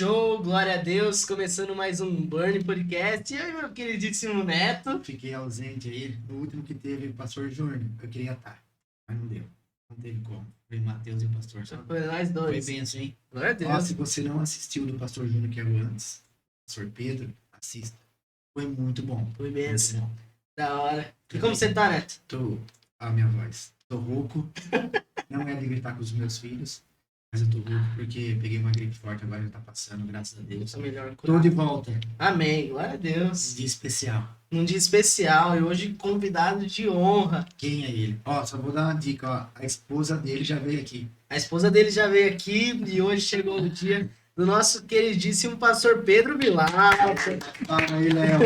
Show, glória a Deus, começando mais um Burn Podcast. E aí, meu queridíssimo Neto? Fiquei ausente aí. No último que teve o pastor Júnior, eu queria estar, mas não deu. Não teve como. Foi o Matheus e o pastor só. Foi nós dois. Foi benção, hein? Glória a Deus. Ó, se você não assistiu do pastor Júnior que era o antes, pastor Pedro, assista. Foi muito bom. Foi Muito benção. bom. Da hora. E como você tá, Neto? A minha voz. Tô rouco. Não é de gritar com os meus filhos, mas eu tô rouco porque peguei uma gripe forte, agora já tá passando, graças a Deus. Tô melhor Tô de volta. Amém, glória a Deus. Dia especial. Num dia especial e hoje convidado de honra. Quem é ele? Ó, só vou dar uma dica, ó. A esposa dele já veio aqui. A esposa dele já veio aqui e hoje chegou o dia do nosso queridíssimo pastor Pedro Vilauta. Fala aí, Léo.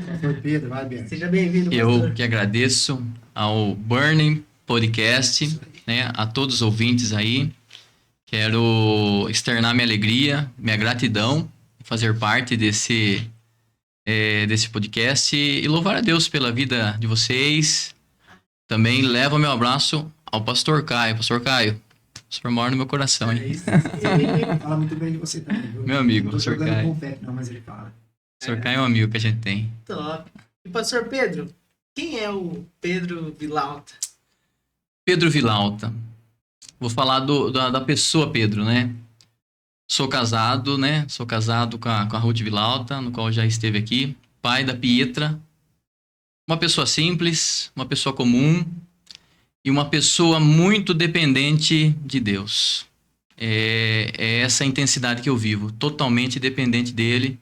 Pastor Pedro, vai, Bianca. Seja bem-vindo, Eu pastor. que agradeço ao Burning Podcast, né, a todos os ouvintes aí. Quero externar minha alegria, minha gratidão em fazer parte desse podcast e louvar a Deus pela vida de vocês. Também levo meu abraço ao pastor Caio. Pastor Caio, o senhor mora no meu coração, hein? Ele fala muito bem de você também, viu? Meu amigo, Não tô pastor jogando Caio. confete, não, mas ele fala. O senhor Caio é um amigo que a gente tem. Top. E pastor Pedro, quem é o Pedro Vilauta? Pedro Vilauta. Vou falar da pessoa Pedro, né? Sou casado, né? Sou casado com a Ruth Vilauta, no qual já esteve aqui. Pai da Pietra. Uma pessoa simples, uma pessoa comum e uma pessoa muito dependente de Deus. É essa a intensidade que eu vivo. Totalmente dependente dele.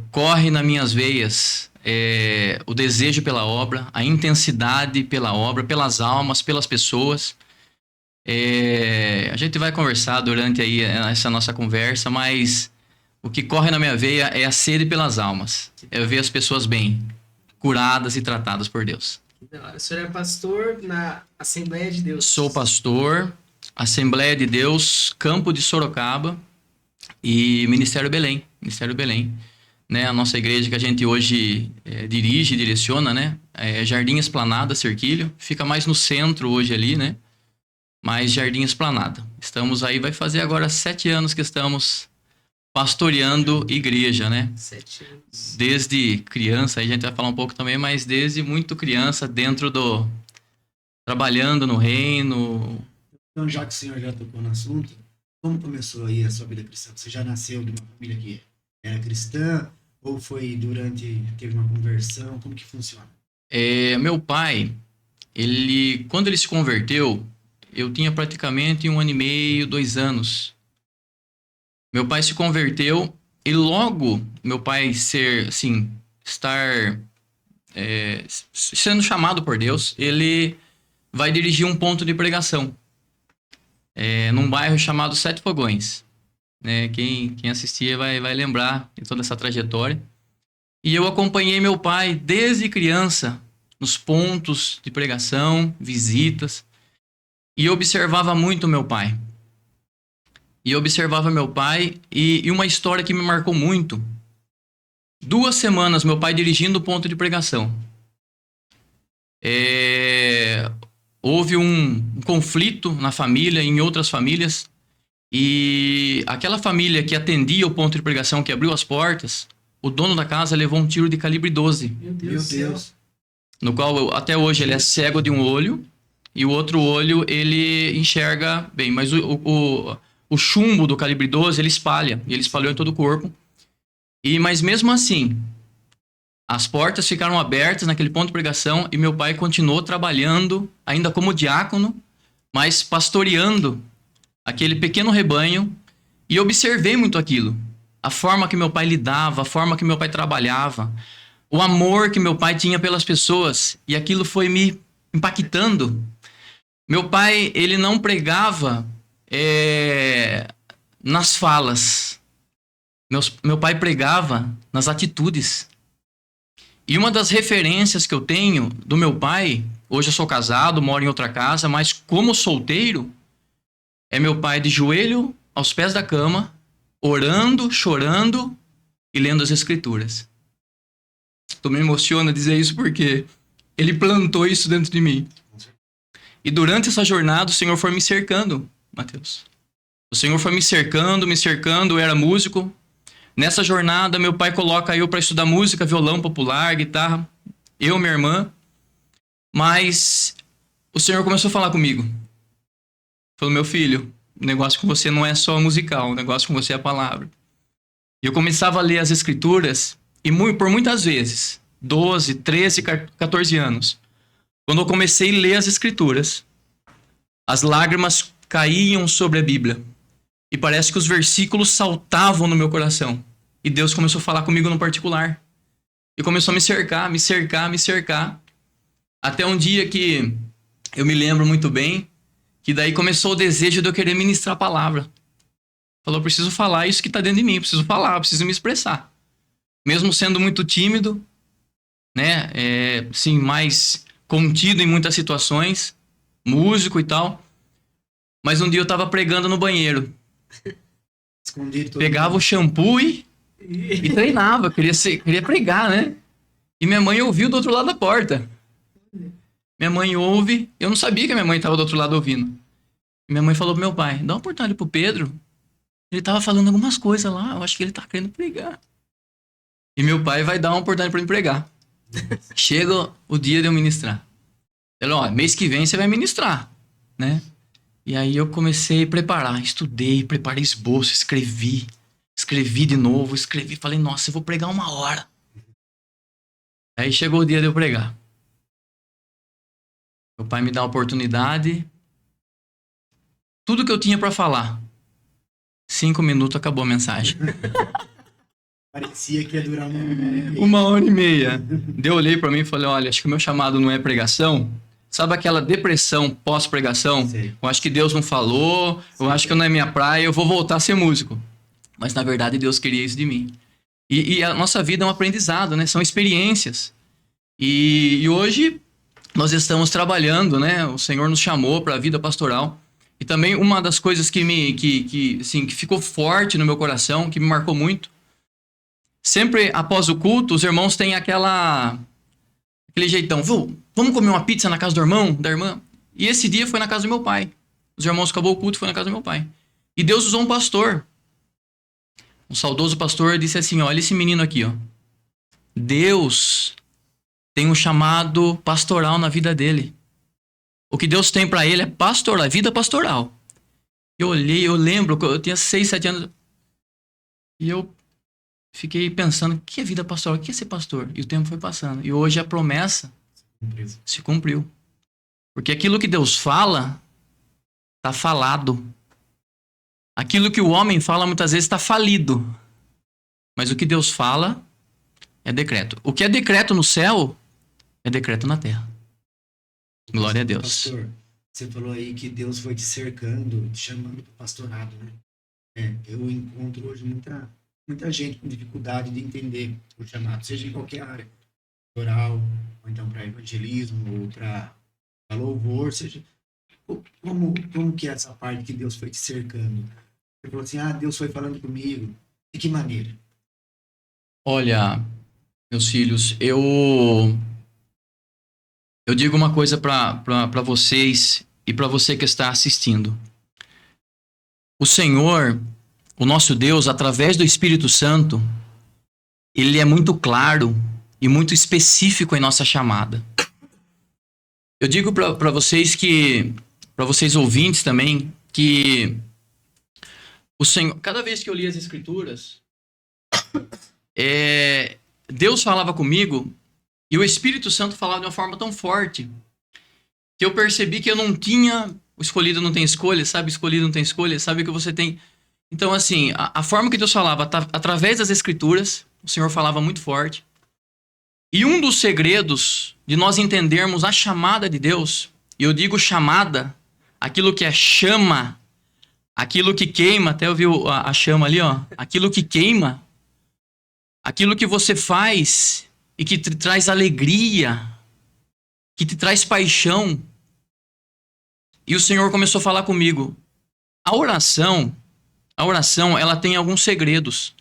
Corre nas minhas veias o desejo pela obra, a intensidade pela obra, pelas almas, pelas pessoas. A gente vai conversar durante aí essa nossa conversa, mas o que corre na minha veia é a sede pelas almas. É ver as pessoas bem, curadas e tratadas por Deus. Que da hora. O senhor é pastor na Assembleia de Deus. Sou pastor, Assembleia de Deus, Campo de Sorocaba e Ministério Belém. Ministério Belém. Né? A nossa igreja que a gente hoje dirige e direciona, né? Jardim Esplanada, Cerquilho. Fica mais no centro hoje ali, né? Mas Jardim Esplanada. Estamos aí, vai fazer agora 7 anos que estamos pastoreando igreja, né? 7 anos. Desde criança, aí a gente vai falar um pouco também, mas desde muito criança trabalhando no reino. Então, já que o senhor já tocou no assunto, como começou aí a sua vida cristã? Você já nasceu de uma família que era cristã? Ou foi teve uma conversão? Como que funciona? Meu pai, quando ele se converteu, eu tinha praticamente 1 ano e meio, 2 anos. Meu pai se converteu e logo meu pai estar sendo chamado por Deus, ele vai dirigir um ponto de pregação num bairro chamado Sete Fogões. Né? Quem assistia vai lembrar de toda essa trajetória. E eu acompanhei meu pai desde criança nos pontos de pregação, visitas. E eu observava muito meu pai. E uma história que me marcou muito. 2 semanas meu pai dirigindo o ponto de pregação. Houve um conflito na família, em outras famílias. E aquela família que atendia o ponto de pregação, que abriu as portas, o dono da casa levou um tiro de calibre 12. Meu Deus. No qual até hoje ele é cego de um olho. E o outro olho, ele enxerga bem. Mas o chumbo do calibre 12, ele espalha. E ele espalhou em todo o corpo. Mas mesmo assim, as portas ficaram abertas naquele ponto de pregação. E meu pai continuou trabalhando, ainda como diácono, mas pastoreando aquele pequeno rebanho. E observei muito aquilo. A forma que meu pai lidava, a forma que meu pai trabalhava. O amor que meu pai tinha pelas pessoas. E aquilo foi me impactando. Meu pai, ele não pregava nas falas. Meu pai pregava nas atitudes. E uma das referências que eu tenho do meu pai, hoje eu sou casado, moro em outra casa, mas como solteiro, é meu pai de joelho aos pés da cama, orando, chorando e lendo as escrituras. Tu me emociona dizer isso porque ele plantou isso dentro de mim. E durante essa jornada, o Senhor foi me cercando, Matheus. O Senhor foi me cercando, eu era músico. Nessa jornada, meu pai coloca eu para estudar música, violão popular, guitarra, eu e minha irmã. Mas o Senhor começou a falar comigo. Falou, meu filho, o negócio com você não é só musical, o negócio com você é a palavra. E eu começava a ler as escrituras, e por muitas vezes, 12, 13, 14 anos, quando eu comecei a ler as escrituras, as lágrimas caíam sobre a Bíblia. E parece que os versículos saltavam no meu coração. E Deus começou a falar comigo no particular. E começou a me cercar. Até um dia que eu me lembro muito bem, que daí começou o desejo de eu querer ministrar a palavra. Falou, eu preciso falar isso que está dentro de mim, eu preciso falar, eu preciso me expressar. Mesmo sendo muito tímido, né, assim, mais contido em muitas situações, músico e tal. Mas um dia eu estava pregando no banheiro. Escondido todo Pegava mundo. o shampoo e treinava, queria pregar, né? E minha mãe ouviu do outro lado da porta. Minha mãe ouve, eu não sabia que a minha mãe estava do outro lado ouvindo. E minha mãe falou pro meu pai, dá uma oportunidade pro Pedro. Ele tava falando algumas coisas lá, eu acho que ele tá querendo pregar. E meu pai vai dar uma oportunidade para me pregar. Chega o dia de eu ministrar. Ele, ó, mês que vem você vai ministrar, né? E aí eu comecei a preparar, estudei, preparei esboço, escrevi de novo, falei, nossa, eu vou pregar 1 hora. Aí chegou o dia de eu pregar. Meu pai me dá a oportunidade, tudo que eu tinha para falar. 5 minutos acabou a mensagem. Parecia que ia durar 1 hora e meia. 1 hora e meia. Daí eu olhei para mim e falei, olha, acho que o meu chamado não é pregação. Sabe aquela depressão pós-pregação? Sei. Eu acho que Deus não falou, eu acho que não é minha praia, eu vou voltar a ser músico. Mas na verdade Deus queria isso de mim. E a nossa vida é um aprendizado, né? São experiências. E hoje nós estamos trabalhando, né? O Senhor nos chamou para a vida pastoral. E também uma das coisas que ficou forte no meu coração, que me marcou muito. Sempre após o culto, os irmãos têm aquele jeitão. Vamos comer uma pizza na casa do irmão, da irmã? E esse dia foi na casa do meu pai. Os irmãos acabou o culto e foi na casa do meu pai. E Deus usou um pastor. Um saudoso pastor disse assim, olha esse menino aqui, ó. Deus tem um chamado pastoral na vida dele. O que Deus tem pra ele é pastoral, vida pastoral. Eu olhei, eu lembro, eu tinha 6, 7 anos. E eu fiquei pensando, o que é vida pastoral? O que é ser pastor? E o tempo foi passando. E hoje a promessa se cumpriu. Porque aquilo que Deus fala, está falado. Aquilo que o homem fala muitas vezes está falido. Mas o que Deus fala é decreto. O que é decreto no céu é decreto na terra. Glória a Deus. Pastor, você falou aí que Deus foi te cercando, te chamando para o pastorado, né? Eu encontro hoje muita gente com dificuldade de entender o chamado, seja em qualquer área, pastoral, ou então para evangelismo, ou para louvor, seja... Como que é essa parte que Deus foi te cercando? Você falou assim, Deus foi falando comigo. De que maneira? Olha, meus filhos, eu digo uma coisa para vocês e para você que está assistindo. O Senhor, o nosso Deus, através do Espírito Santo, ele é muito claro e muito específico em nossa chamada. Eu digo para vocês para vocês ouvintes também, que o Senhor, cada vez que eu li as Escrituras, Deus falava comigo e o Espírito Santo falava de uma forma tão forte que eu percebi que eu não tinha, o escolhido não tem escolha, sabe? Escolhido não tem escolha, sabe o que você tem. Então, assim, a forma que Deus falava, através das Escrituras, o Senhor falava muito forte. E um dos segredos de nós entendermos a chamada de Deus, e eu digo chamada, aquilo que é chama, aquilo que queima, até eu vi a chama ali, ó, aquilo que queima, aquilo que você faz e que te traz alegria, que te traz paixão. E o Senhor começou a falar comigo. A oração, ela tem alguns segredos.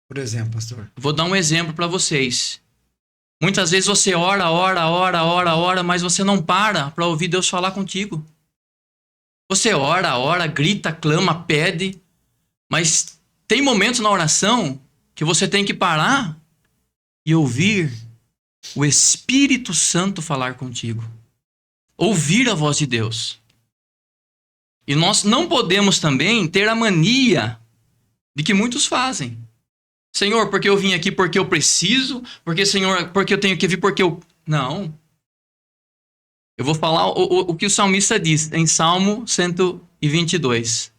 Por exemplo, pastor. Vou dar um exemplo para vocês. Muitas vezes você ora, mas você não para ouvir Deus falar contigo. Você ora, grita, clama, pede, mas tem momentos na oração que você tem que parar e ouvir o Espírito Santo falar contigo. Ouvir a voz de Deus. E nós não podemos também ter a mania de que muitos fazem. Senhor, porque eu vim aqui porque eu preciso, porque, Senhor, porque eu tenho que vir porque eu... Não. Eu vou falar o que o salmista diz em Salmo 122.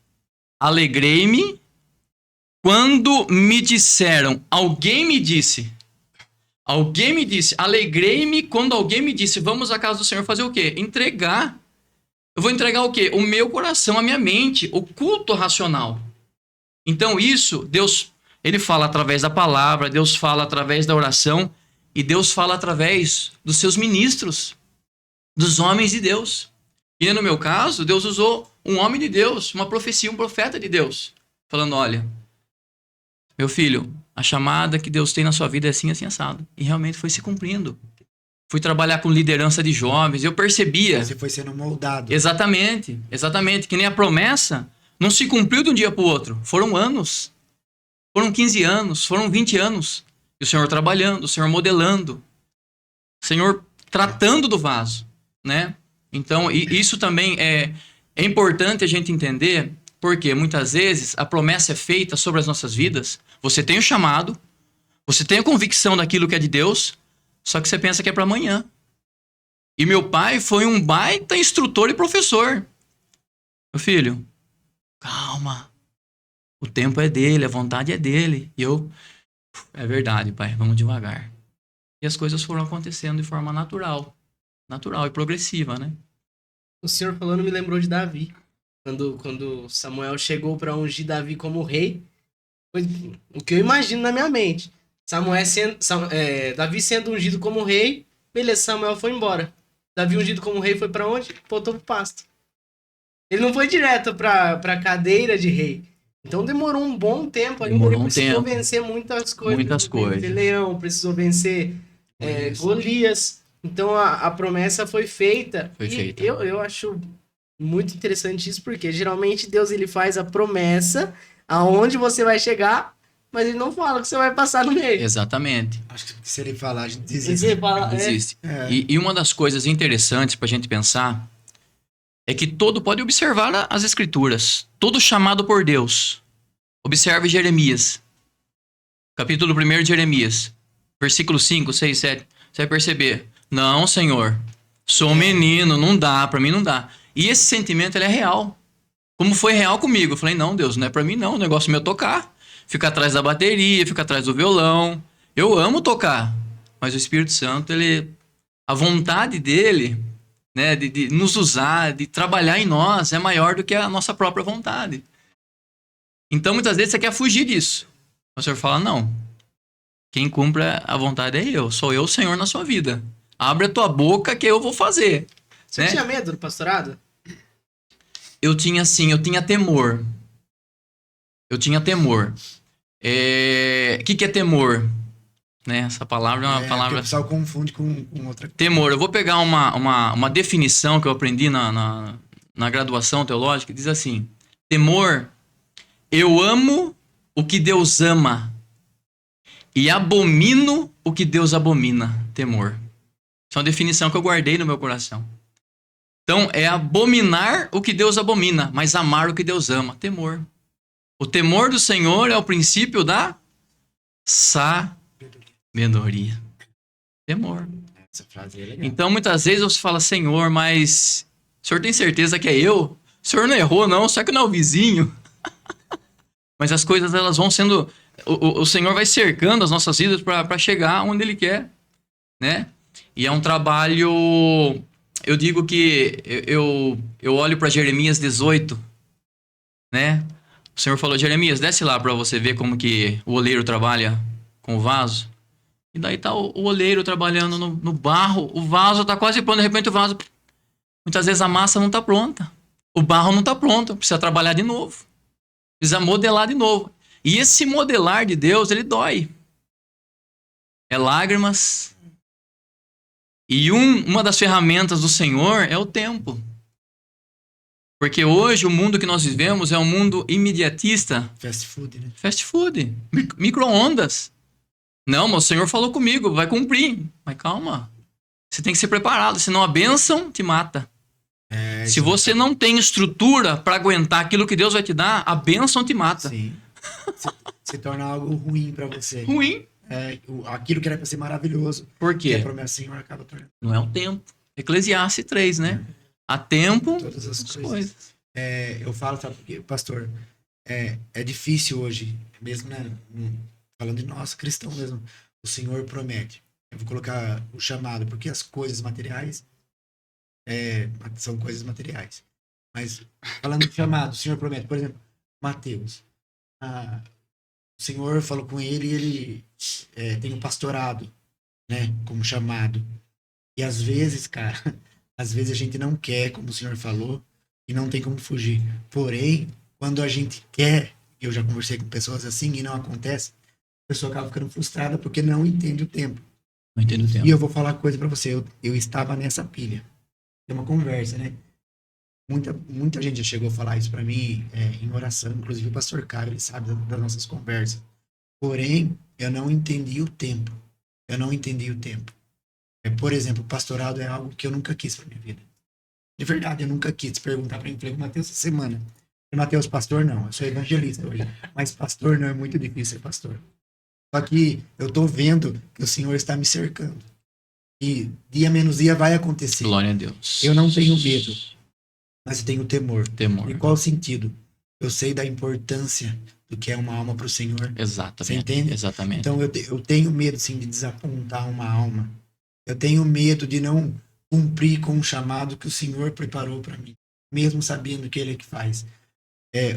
Alegrei-me quando me disseram, alguém me disse, alegrei-me quando alguém me disse, vamos à casa do Senhor fazer o quê? Entregar. Eu vou entregar o quê? O meu coração, a minha mente, o culto racional. Então isso, Deus, ele fala através da palavra, Deus fala através da oração e Deus fala através dos seus ministros, dos homens de Deus. E no meu caso, Deus usou um homem de Deus, uma profecia, um profeta de Deus, falando, olha, meu filho, a chamada que Deus tem na sua vida é assim, assim, assado. E realmente foi se cumprindo. Fui trabalhar com liderança de jovens, eu percebia... Você foi sendo moldado. Exatamente, exatamente. Que nem a promessa não se cumpriu de um dia para o outro. Foram anos. Foram 15 anos, foram 20 anos. E o Senhor trabalhando, o Senhor modelando. O Senhor tratando do vaso, né? Então, isso também é importante a gente entender, porque muitas vezes a promessa é feita sobre as nossas vidas. Você tem o chamado, você tem a convicção daquilo que é de Deus, só que você pensa que é para amanhã. E meu pai foi um baita instrutor e professor. Meu filho, calma. O tempo é dele, a vontade é dele. E eu, é verdade, pai, vamos devagar. E as coisas foram acontecendo de forma natural. Natural e progressiva, né? O senhor falando me lembrou de Davi. Quando Samuel chegou para ungir Davi como rei, foi o que eu imagino na minha mente. Davi sendo ungido como rei, beleza, Samuel foi embora. Davi ungido como rei foi para onde? Voltou pro pasto. Ele não foi direto pra cadeira de rei. Então demorou um bom tempo ali. Ele precisou vencer muitas coisas. Muitas coisas. Vencer Leão, precisou vencer Golias. Então a promessa foi feita. Foi feita. Eu acho muito interessante isso, porque geralmente Deus ele faz a promessa aonde você vai chegar, mas ele não fala que você vai passar no meio. Exatamente. Acho que se ele falar, a gente desiste. Desiste. E uma das coisas interessantes para a gente pensar é que todo pode observar as escrituras. Todo chamado por Deus. Observe Jeremias. Capítulo 1 de Jeremias. Versículo 5, 6, 7. Você vai perceber. Não, Senhor. Sou menino, não dá. Para mim não dá. E esse sentimento ele é real. Como foi real comigo. Eu falei, não, Deus, não é para mim não. O negócio meu é tocar. Fica atrás da bateria, fica atrás do violão. Eu amo tocar. Mas o Espírito Santo, a vontade dele, né, de nos usar, de trabalhar em nós, é maior do que a nossa própria vontade. Então, muitas vezes, você quer fugir disso. O Senhor fala, não. Quem cumpre a vontade é eu. Sou eu o Senhor na sua vida. Abre a tua boca que eu vou fazer. Você tinha medo do pastorado? Eu tinha temor. Eu tinha temor. O que é temor? Né? Essa palavra é uma palavra... O pessoal confunde com outra coisa. Temor. Eu vou pegar uma definição que eu aprendi na graduação teológica. Diz assim, temor, eu amo o que Deus ama e abomino o que Deus abomina. Temor. Essa é uma definição que eu guardei no meu coração. Então, é abominar o que Deus abomina, mas amar o que Deus ama. Temor. O temor do Senhor é o princípio da sabedoria. Temor. Essa frase é legal. Então, muitas vezes você fala, Senhor, mas o Senhor tem certeza que é eu? O Senhor não errou, não? Só que não é o vizinho? Mas as coisas, elas vão sendo... O Senhor vai cercando as nossas vidas para chegar onde Ele quer, né? E é um trabalho... Eu digo que eu olho para Jeremias 18, né? O Senhor falou, Jeremias, desce lá para você ver como que o oleiro trabalha com o vaso. E daí tá o oleiro trabalhando no barro, o vaso tá quase pronto, de repente o vaso... Muitas vezes a massa não tá pronta. O barro não tá pronto, precisa trabalhar de novo. Precisa modelar de novo. E esse modelar de Deus, ele dói. É lágrimas. E uma das ferramentas do Senhor é o tempo. Porque hoje o mundo que nós vivemos é um mundo imediatista. Fast food, né? Fast food, micro-ondas. Não, mas o Senhor falou comigo, vai cumprir. Mas calma, você tem que ser preparado, senão a bênção te mata. Se você não tem estrutura para aguentar aquilo que Deus vai te dar, a bênção te mata. Sim. Se torna algo ruim para você. Ruim. Aquilo que era para ser maravilhoso. Por Que a quê? promessa do Senhor acaba tornando. Não é o tempo. Eclesiastes 3, né? Há tempo Todas as as coisas. coisas. Eu falo, sabe, porque, pastor, é difícil hoje, mesmo, né? Falando de nós, cristão mesmo, o Senhor promete. Eu vou colocar o chamado, porque as coisas materiais são coisas materiais. Mas, falando de chamado, o Senhor promete. Por exemplo, Mateus. O Senhor falou com ele e ele tem um pastorado, né? Como chamado. E às vezes, cara, às vezes a gente não quer, como o Senhor falou, e não tem como fugir. Porém, quando a gente quer, eu já conversei com pessoas assim e não acontece, a pessoa acaba ficando frustrada porque não entende o tempo. Não entendo o tempo. E eu vou falar uma coisa pra você, eu estava nessa pilha. Tem uma conversa, né? Muita gente já chegou a falar isso pra mim em oração, inclusive o pastor Caio, ele sabe das nossas conversas. Porém, eu não entendi o tempo. Eu não entendi o tempo. Por exemplo, o pastorado é algo que eu nunca quis pra minha vida. De verdade, eu nunca quis perguntar pra mim. Falei com o Mateus essa semana. Mateus, pastor não, eu sou evangelista hoje. Mas pastor não, é muito difícil ser pastor. Só que eu tô vendo que o Senhor está me cercando. E dia menos dia vai acontecer. Glória a Deus. Eu não tenho medo, mas eu tenho temor. Temor. Em qual sentido? Eu sei da importância do que é uma alma para o Senhor. Exatamente. Você entende? Exatamente. Então eu tenho medo, sim, de desapontar uma alma. Eu tenho medo de não cumprir com o chamado que o Senhor preparou para mim, mesmo sabendo que Ele é que faz.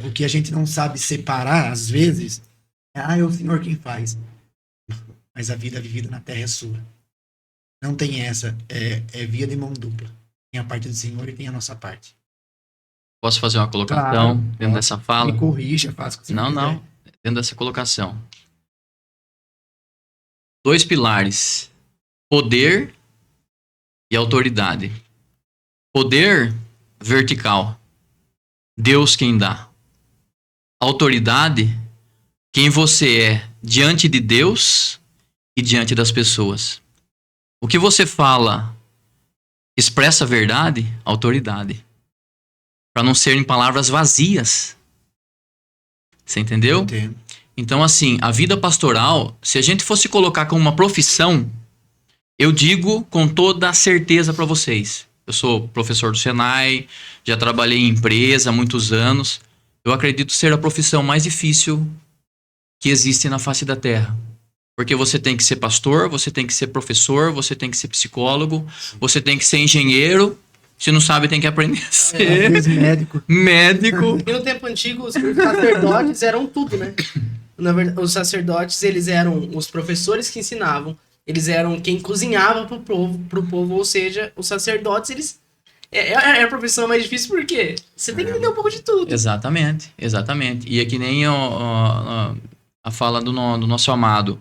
O que a gente não sabe separar, às vezes, é o Senhor quem faz. Mas a vida vivida na terra é sua. Não tem essa. É via de mão dupla. Tem a parte do Senhor e tem a nossa parte. Posso fazer uma colocação Claro, dentro dessa fala? Me corrija, faça o que você Não, quiser. não. Dentro dessa colocação. 2 pilares. Poder e autoridade. Poder vertical. Deus quem dá. Autoridade, quem você é diante de Deus e diante das pessoas. O que você fala expressa a verdade, autoridade. Para não serem palavras vazias. Você entendeu? Entendo. Então, assim, a vida pastoral, se a gente fosse colocar como uma profissão, eu digo com toda a certeza para vocês. Eu sou professor do Senai, já trabalhei em empresa há muitos anos. Eu acredito ser a profissão mais difícil que existe na face da terra. Porque você tem que ser pastor, você tem que ser professor, você tem que ser psicólogo, você tem que ser engenheiro. Se não sabe, tem que aprender a ser. Às vezes médico. Médico. E no tempo antigo, os sacerdotes eram tudo, né? Na verdade, os sacerdotes, eles eram os professores que ensinavam, eles eram quem cozinhava pro povo, ou seja, os sacerdotes, eles... É a profissão mais difícil porque você tem que entender um pouco de tudo. Exatamente, exatamente. E é que nem a fala do nosso amado.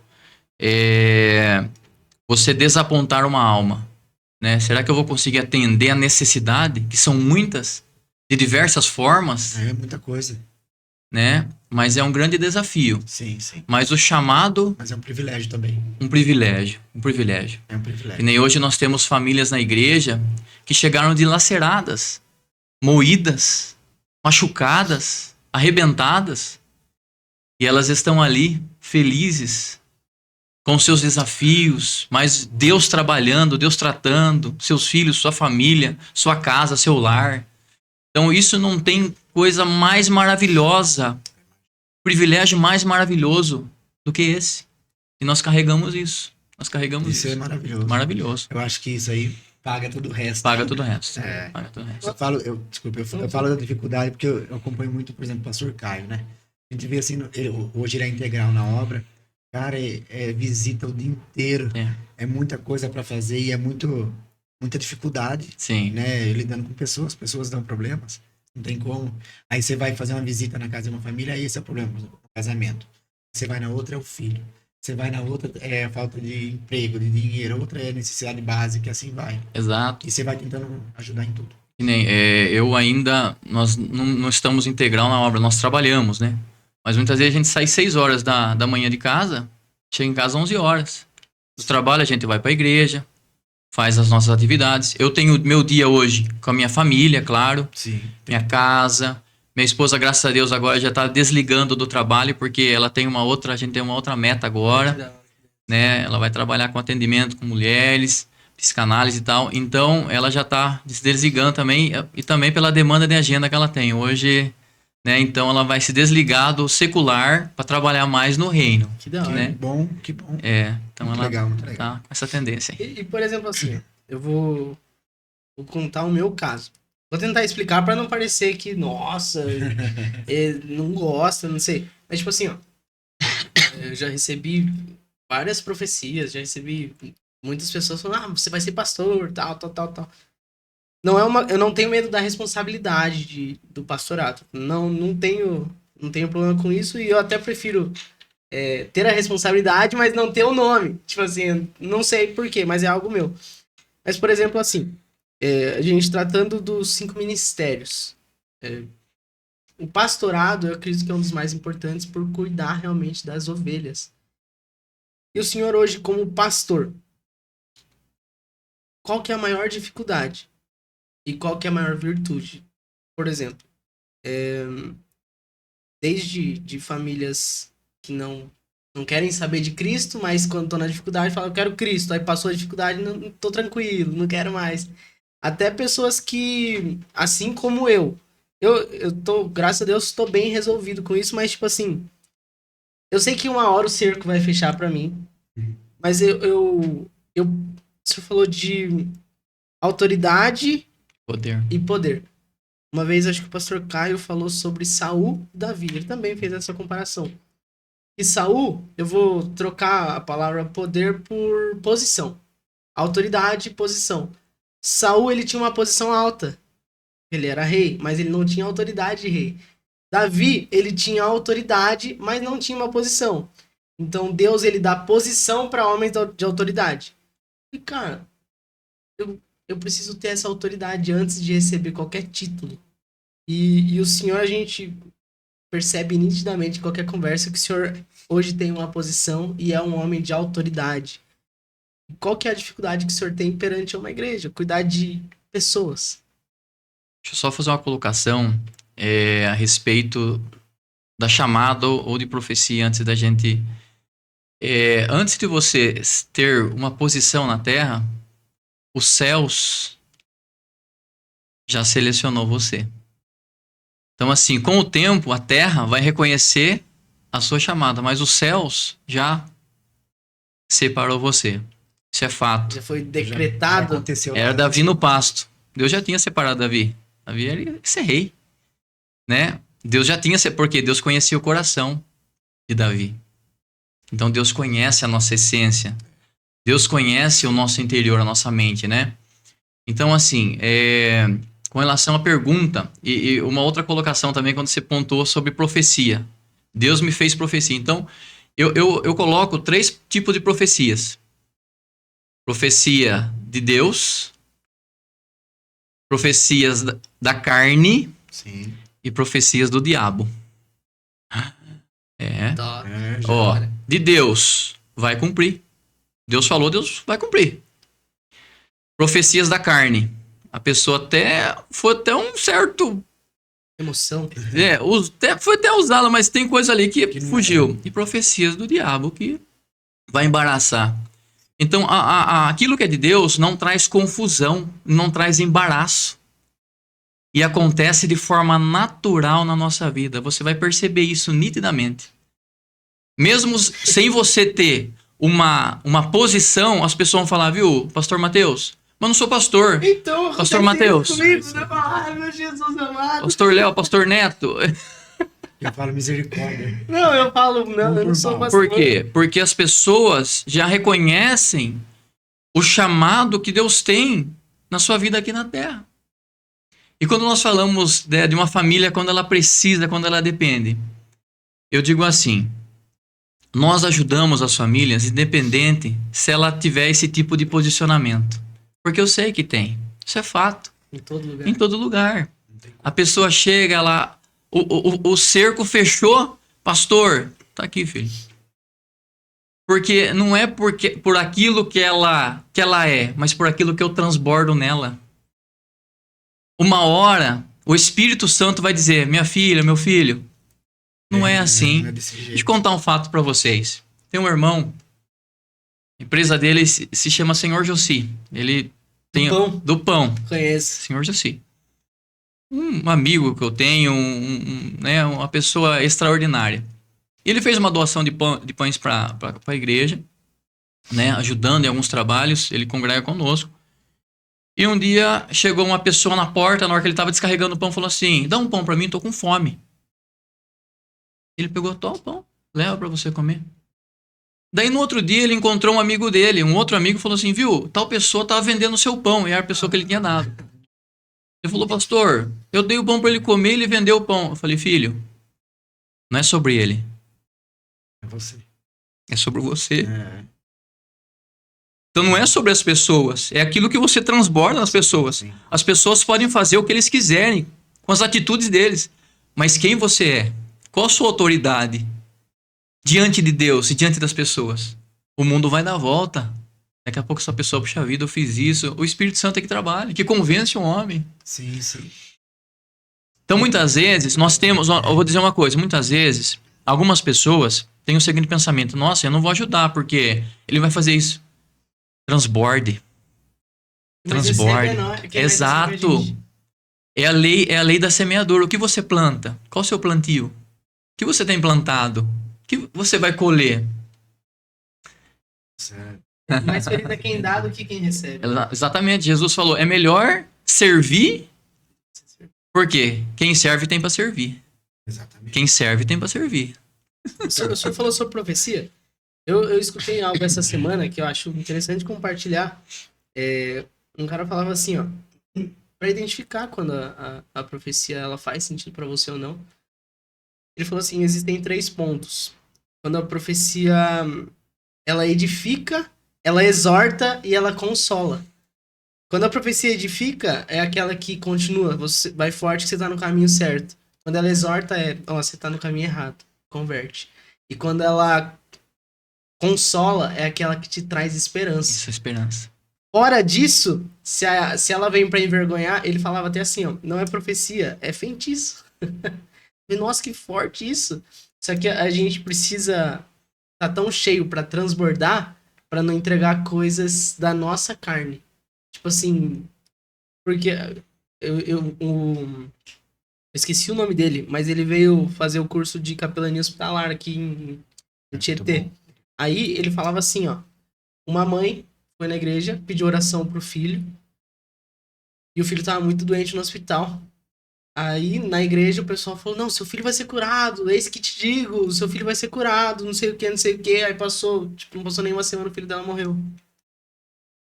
Você desapontar uma alma. Né? Será que eu vou conseguir atender a necessidade? Que são muitas, de diversas formas. É muita coisa. Né? Mas é um grande desafio. Sim, sim. Mas o chamado... Mas é um privilégio também. Um privilégio. Um privilégio. É um E privilégio. nem hoje nós temos famílias na igreja que chegaram dilaceradas, moídas, machucadas, arrebentadas. E elas estão ali, felizes, com seus desafios, mas Deus trabalhando, Deus tratando, seus filhos, sua família, sua casa, seu lar. Então isso não tem coisa mais maravilhosa, privilégio mais maravilhoso do que esse. E nós carregamos isso. Nós carregamos isso. Isso é maravilhoso. Maravilhoso. Eu acho que isso aí paga todo o resto. Paga todo o resto. É. Paga todo o resto. Eu falo da dificuldade porque eu acompanho muito, por exemplo, o pastor Caio, né? A gente vê assim, hoje ele é integral na obra. Cara, visita o dia inteiro. É muita coisa para fazer e é muita dificuldade. Sim. Né? Lidando com pessoas dão problemas. Não tem como. Aí você vai fazer uma visita na casa de uma família, aí esse é o problema, por exemplo, o casamento. Você vai na outra, é o filho. Você vai na outra, é a falta de emprego, de dinheiro. Outra é necessidade básica, assim vai. Exato. E você vai tentando ajudar em tudo. Que nem, eu ainda, nós não estamos integral na obra, nós trabalhamos, né? Mas muitas vezes a gente sai 6 horas da manhã de casa, chega em casa 11 horas. Do trabalho a gente vai para a igreja, faz as nossas atividades. Eu tenho meu dia hoje com a minha família, claro, Sim. minha casa. Minha esposa, graças a Deus, agora já está desligando do trabalho, porque ela tem a gente tem uma outra meta agora, né? Ela vai trabalhar com atendimento com mulheres, psicanálise e tal. Então, ela já está se desligando também, e também pela demanda de agenda que ela tem. Hoje, né? Então, ela vai se desligar do secular para trabalhar mais no reino. Que da hora. Né? Que bom. Então Muito ela legal, muito legal. tá com essa tendência aí. E, por exemplo, assim, eu vou contar o meu caso. Vou tentar explicar pra não parecer que, nossa, não gosta, não sei. Mas, tipo assim, ó, eu já recebi várias profecias, já recebi muitas pessoas falando, você vai ser pastor, tal. Eu não tenho medo da responsabilidade do pastorado. Não tenho problema com isso, e eu até prefiro ter a responsabilidade, mas não ter o nome. Tipo assim, não sei porquê, mas é algo meu. Mas, por exemplo, assim, a gente tratando dos 5 ministérios. O pastorado, eu acredito que é um dos mais importantes por cuidar realmente das ovelhas. E o senhor hoje, como pastor, qual que é a maior dificuldade? E qual que é a maior virtude? Por exemplo, desde de famílias que não querem saber de Cristo, mas quando estão na dificuldade falam, eu quero Cristo. Aí passou a dificuldade, não tô tranquilo, não quero mais. Até pessoas que, assim como eu tô, graças a Deus, estou bem resolvido com isso, mas tipo assim, eu sei que uma hora o cerco vai fechar pra mim, mas o senhor falou de autoridade Poder. e poder. Uma vez acho que o pastor Caio falou sobre Saul e Davi, ele também fez essa comparação. E Saul, eu vou trocar a palavra poder por posição. Autoridade e posição. Saul, ele tinha uma posição alta. Ele era rei, mas ele não tinha autoridade de rei. Davi, ele tinha autoridade, mas não tinha uma posição. Então, Deus, ele dá posição para homens de autoridade. E, cara, eu preciso ter essa autoridade antes de receber qualquer título. E o senhor, a gente percebe nitidamente em qualquer conversa que o senhor hoje tem uma posição e é um homem de autoridade. Qual que é a dificuldade que o senhor tem perante uma igreja? Cuidar de pessoas. Deixa eu só fazer uma colocação a respeito da chamada ou de profecia antes da gente... antes de você ter uma posição na terra, os céus já selecionou você. Então, assim, com o tempo, a terra vai reconhecer a sua chamada, mas os céus já separou você. Isso é fato. Já foi decretado. Já aconteceu. Era Davi no pasto. Deus já tinha separado Davi. Davi ia ser rei, né? Deus já tinha, porque Deus conhecia o coração de Davi. Então Deus conhece a nossa essência. Deus conhece o nosso interior, a nossa mente, né? Então, assim, com relação à pergunta, e uma outra colocação também quando você pontuou sobre profecia. Deus me fez profecia. Então, eu coloco 3 tipos de profecias. Profecia de Deus, profecias da carne. Sim. E profecias do diabo. De Deus, vai cumprir. Deus falou, Deus vai cumprir. Profecias da carne. A pessoa foi até um certo... Emoção. Foi até usá-la, mas tem coisa ali que fugiu. E profecias do diabo que vai embaraçar. Então, aquilo que é de Deus não traz confusão, não traz embaraço. E acontece de forma natural na nossa vida. Você vai perceber isso nitidamente. Mesmo sem você ter uma posição, as pessoas vão falar, viu, pastor Mateus? Mas não sou pastor. Então, pastor Mateus. Ai, meu Jesus amado. Pastor Léo, pastor Neto. Eu falo misericórdia. Não, eu falo, não, eu não sou pastor. Por quê? Porque as pessoas já reconhecem o chamado que Deus tem na sua vida aqui na terra. E quando nós falamos de uma família, quando ela precisa, quando ela depende, eu digo assim, nós ajudamos as famílias, independente se ela tiver esse tipo de posicionamento. Porque eu sei que tem. Isso é fato. Em todo lugar. Em todo lugar. Não tem como. A pessoa chega lá, o cerco fechou, pastor, tá aqui, filho. Porque não é por aquilo que ela é, mas por aquilo que eu transbordo nela. Uma hora, o Espírito Santo vai dizer, minha filha, meu filho, não é assim. Não é desse Deixa eu jeito. contar um fato pra vocês. Tem um irmão, a empresa dele se chama Senhor Jossi. Ele tem Pão. do pão. Conheço. Senhor Jossi. Um amigo que eu tenho, né, uma pessoa extraordinária. Ele fez uma doação de pães para a igreja, né, ajudando em alguns trabalhos. Ele congrega conosco. E um dia chegou uma pessoa na porta, na hora que ele estava descarregando o pão, falou assim: dá um pão para mim, tô com fome. Ele pegou, toma o pão, leva para você comer. Daí no outro dia ele encontrou um amigo dele, um outro amigo, falou assim: viu, tal pessoa estava vendendo o seu pão, e era a pessoa que ele tinha dado. Ele falou: pastor, eu dei o pão para ele comer e ele vendeu o pão. Eu falei: filho, não é sobre ele, É você. é sobre você. É. Então não é sobre as pessoas, é aquilo que você transborda nas pessoas. Sim. As pessoas podem fazer o que eles quiserem, com as atitudes deles. Mas quem você é? Qual a sua autoridade? Diante de Deus e diante das pessoas. O mundo vai dar volta. Daqui a pouco essa pessoa, puxa vida, eu fiz isso. O Espírito Santo é que trabalha, que convence o homem. Sim, sim. Então muitas vezes nós temos, eu vou dizer uma coisa, muitas vezes algumas pessoas têm o seguinte pensamento: nossa, eu não vou ajudar porque ele vai fazer isso. Transborde. Mas Transborde. recebe quem vai receber a Exato. gente. É a lei da semeadura. O que você planta? Qual o seu plantio? O que você tem plantado? O que você vai colher? Certo. Mais feliz é quem dá do que quem recebe. Exatamente. Jesus falou, é melhor servir, porque quem serve tem para servir. Exatamente. Quem serve tem para servir. O senhor falou sobre profecia. Eu escutei algo essa semana que eu acho interessante compartilhar. Um cara falava assim, ó, para identificar quando a profecia ela faz sentido para você ou não. Ele falou assim, existem 3 pontos. Quando a profecia ela edifica, ela exorta e ela consola. Quando a profecia edifica, é aquela que continua, você vai forte que você tá no caminho certo. Quando ela exorta, você tá no caminho errado, converte. E quando ela consola, é aquela que te traz esperança. Isso é esperança. Fora disso, se ela vem pra envergonhar, ele falava até assim, ó, não é profecia, é feitiço. Nossa, que forte isso. Só que a gente precisa tá tão cheio pra transbordar, pra não entregar coisas da nossa carne. Tipo assim, porque eu esqueci o nome dele, mas ele veio fazer o curso de capelania hospitalar aqui em Tietê. Aí ele falava assim, ó, uma mãe foi na igreja, pediu oração pro filho, e o filho tava muito doente no hospital. Aí, na igreja, o pessoal falou, não, seu filho vai ser curado, eis que te digo, seu filho vai ser curado, não sei o que, não sei o que. Aí passou, não passou nem uma semana, o filho dela morreu.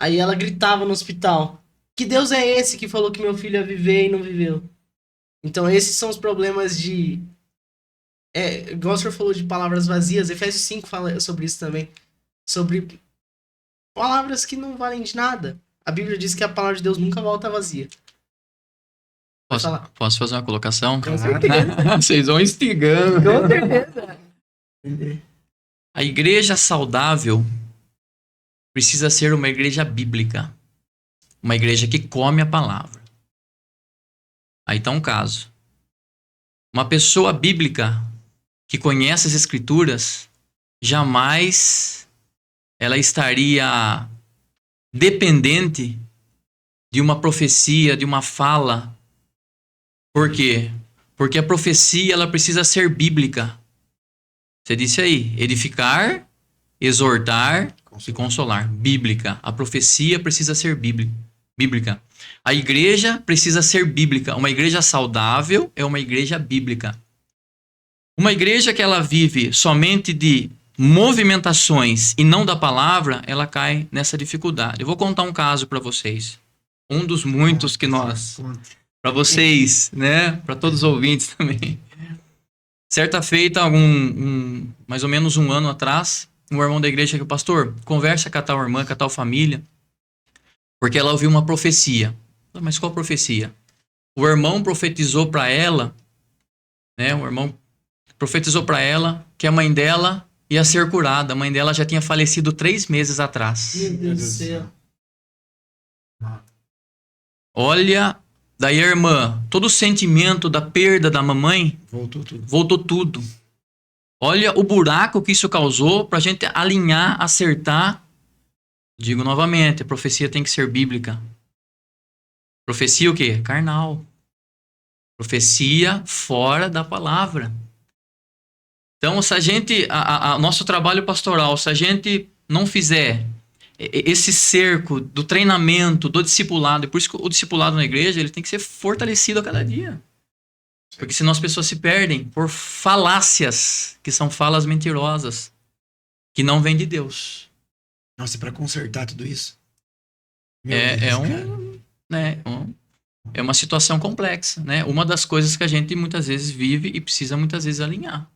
Aí ela gritava no hospital, que Deus é esse que falou que meu filho ia viver e não viveu? Então, esses são os problemas de... igual o senhor falou de palavras vazias, Efésios 5 fala sobre isso também. Sobre palavras que não valem de nada. A Bíblia diz que a palavra de Deus nunca volta vazia. Posso fazer uma colocação? Com certeza. Vocês vão instigando. Com certeza. A igreja saudável precisa ser uma igreja bíblica. Uma igreja que come a palavra. Aí está um caso. Uma pessoa bíblica que conhece as escrituras, jamais ela estaria dependente de uma profecia, de uma fala. Por quê? Porque a profecia ela precisa ser bíblica. Você disse aí, edificar, exortar e consolar. Bíblica. A profecia precisa ser bíblica. A igreja precisa ser bíblica. Uma igreja saudável é uma igreja bíblica. Uma igreja que ela vive somente de movimentações e não da palavra, ela cai nessa dificuldade. Eu vou contar um caso para vocês. Um dos muitos que nós... Para vocês, né? Para todos os ouvintes também. Certa feita, mais ou menos um ano atrás, um irmão da igreja que o pastor conversa com a tal irmã, com a tal família, porque ela ouviu uma profecia. Mas qual profecia? O irmão profetizou para ela, né? O irmão profetizou para ela que a mãe dela ia ser curada. A mãe dela já tinha falecido 3 meses atrás. Meu Deus do céu. Olha, daí a irmã, todo o sentimento da perda da mamãe, Voltou tudo. voltou tudo. Olha o buraco que isso causou pra gente alinhar, acertar. Digo novamente, a profecia tem que ser bíblica. Profecia o quê? Carnal. Profecia fora da palavra. Então, se a gente, nosso trabalho pastoral, se a gente não fizer esse cerco do treinamento, do discipulado, e por isso que o discipulado na igreja ele tem que ser fortalecido a cada dia. Porque senão as pessoas se perdem por falácias, que são falas mentirosas, que não vêm de Deus. Nossa, e pra consertar tudo isso? É uma situação complexa, né? Uma das coisas que a gente muitas vezes vive e precisa muitas vezes alinhar.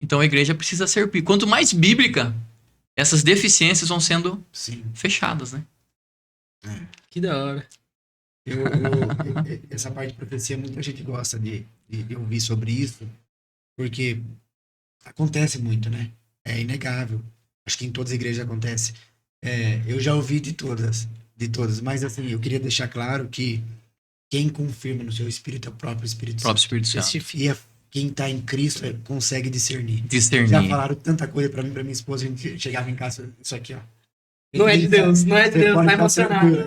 Então a igreja precisa ser... Quanto mais bíblica, essas deficiências vão sendo fechadas, né? Que da hora. Essa parte de profecia, muita gente gosta de ouvir sobre isso, porque acontece muito, né? É inegável. Acho que em todas as igrejas acontece. Eu já ouvi de todas, mas assim, eu queria deixar claro que quem confirma no seu espírito é o próprio Espírito Santo. E quem está em Cristo consegue discernir. Já falaram tanta coisa para mim, para minha esposa, a gente chegava em casa, isso aqui, ó. Não é de Deus, tá emocionado.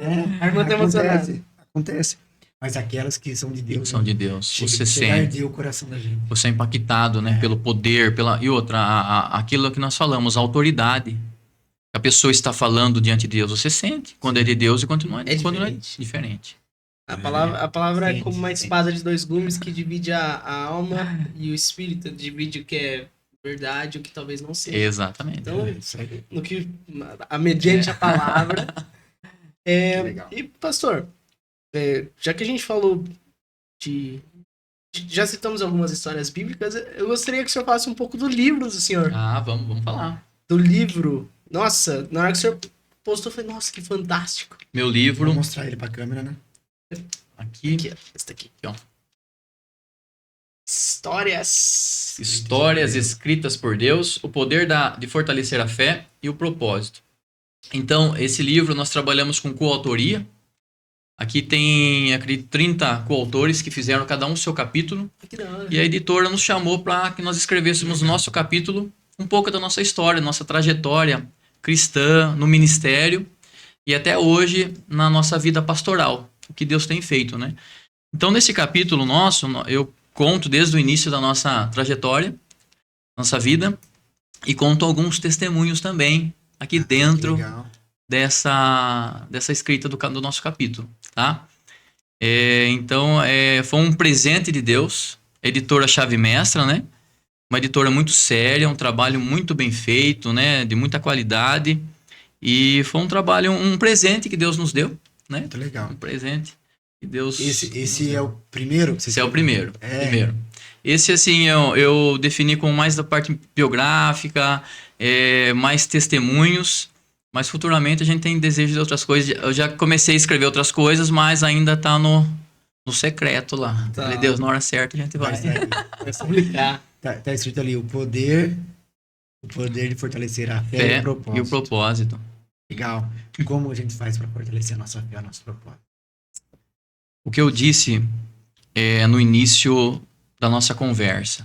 A irmã tá emocionada. Acontece. Mas aquelas que são de Deus. São de Deus. Você sente o coração da gente. Você é impactado, né? Pelo poder, e outra, aquilo que nós falamos, a autoridade. A pessoa está falando diante de Deus, você sente quando é de Deus e quando não é diferente. A palavra é como uma espada de 2 gumes que divide a alma e o espírito, divide o que é verdade e o que talvez não seja. Exatamente. Então, mediante a palavra. E, pastor, já que a gente falou já citamos algumas histórias bíblicas, eu gostaria que o senhor falasse um pouco do livro do senhor. Vamos falar. Do livro. Nossa, na hora que o senhor postou, eu falei, nossa, que fantástico. Meu livro. Vou mostrar ele pra câmera, né? Aqui, esse daqui. Ó. Histórias escritas por Deus, o poder de fortalecer a fé e o propósito. Então, esse livro nós trabalhamos com coautoria. Aqui tem, acredito, 30 coautores que fizeram cada um o seu capítulo. E a editora nos chamou para que nós escrevêssemos no nosso capítulo um pouco da nossa história, nossa trajetória cristã, no ministério e até hoje na nossa vida pastoral, o que Deus tem feito, né? Então, nesse capítulo nosso, eu conto desde o início da nossa trajetória, nossa vida, e conto alguns testemunhos também aqui dentro dessa escrita do nosso capítulo, tá? Então, foi um presente de Deus, editora Chave Mestra, né? Uma editora muito séria, um trabalho muito bem feito, né? De muita qualidade, e foi um trabalho, um presente que Deus nos deu, né? Muito legal. Um presente que Deus... Esse é o primeiro? Esse é o primeiro. Primeiro. Esse, assim, eu defini com mais da parte biográfica, mais testemunhos, mas futuramente a gente tem desejo de outras coisas. Eu já comecei a escrever outras coisas, mas ainda tá no secreto lá. Tá. Falei, Deus, na hora certa a gente vai. Vai publicar. Tá escrito ali, o poder de fortalecer a fé e o propósito. Legal. Como a gente faz para fortalecer a nossa fé, o nosso propósito? O que eu disse no início da nossa conversa.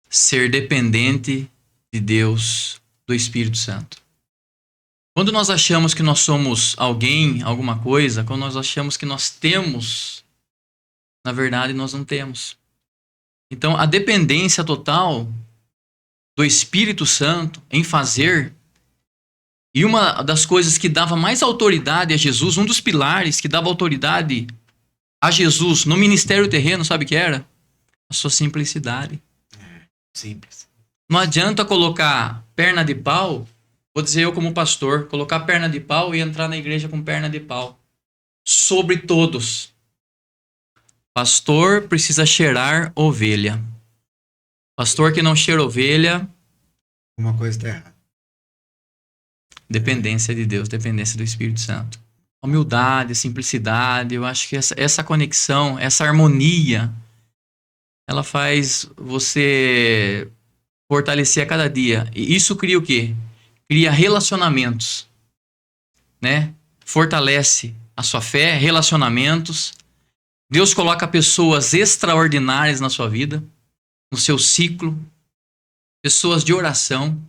Ser dependente de Deus, do Espírito Santo. Quando nós achamos que nós somos alguém, alguma coisa, quando nós achamos que nós temos, na verdade nós não temos. Então, a dependência total do Espírito Santo em fazer, e uma das coisas que dava mais autoridade a Jesus, um dos pilares que dava autoridade a Jesus no ministério terreno, sabe o que era? A sua simplicidade. Simples. Não adianta colocar perna de pau, vou dizer eu como pastor, colocar perna de pau e entrar na igreja com perna de pau. Sobre todos. Pastor precisa cheirar ovelha. Pastor que não cheira ovelha... Uma coisa está errada. Dependência de Deus, dependência do Espírito Santo. A humildade, a simplicidade, eu acho que essa conexão, essa harmonia, ela faz você fortalecer a cada dia. E isso cria o quê? Cria relacionamentos, né? Fortalece a sua fé, relacionamentos. Deus coloca pessoas extraordinárias na sua vida, no seu ciclo, pessoas de oração,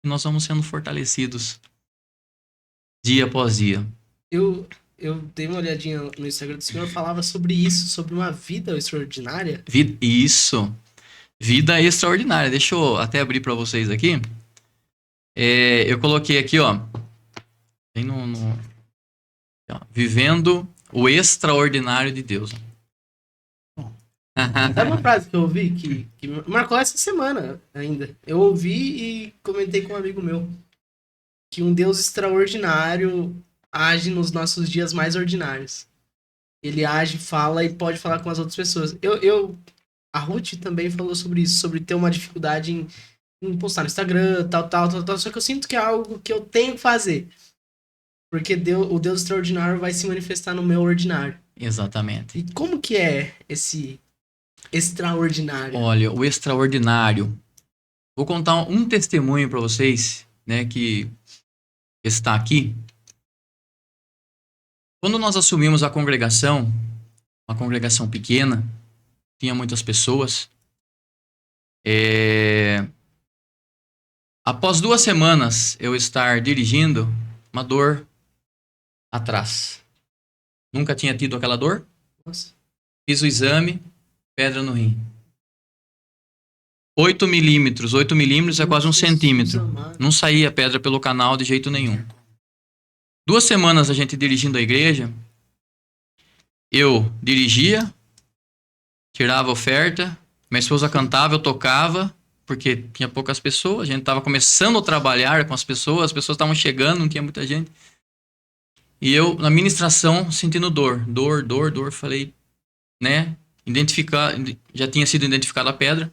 e nós vamos sendo fortalecidos dia após dia. Eu dei uma olhadinha no Instagram do senhor, falava sobre isso, sobre uma vida extraordinária. Isso. Vida extraordinária. Deixa eu até abrir para vocês aqui. Eu coloquei aqui, ó. Tem ó, vivendo o extraordinário de Deus. Sabe uma frase que eu ouvi que marcou essa semana ainda? Eu ouvi e comentei com um amigo meu que um Deus extraordinário age nos nossos dias mais ordinários. Ele age, fala e pode falar com as outras pessoas. A Ruth também falou sobre isso, sobre ter uma dificuldade em postar no Instagram, tal. Só que eu sinto que é algo que eu tenho que fazer. Porque o Deus extraordinário vai se manifestar no meu ordinário. Exatamente. E como que é esse extraordinário? Olha, o extraordinário. Vou contar um testemunho para vocês, né, que está aqui. Quando nós assumimos a congregação, uma congregação pequena, tinha muitas pessoas. Após 2 semanas eu estar dirigindo, uma dor atrás. Nunca tinha tido aquela dor. Nossa. Fiz o exame, pedra no rim. 8 milímetros. 8 milímetros é quase 1 centímetro. Não saía pedra pelo canal de jeito nenhum. 2 semanas a gente dirigindo a igreja. Eu dirigia, tirava oferta, minha esposa cantava, eu tocava, porque tinha poucas pessoas, a gente estava começando a trabalhar com as pessoas estavam chegando, não tinha muita gente. E eu, na ministração, sentindo dor, falei, né, já tinha sido identificada a pedra.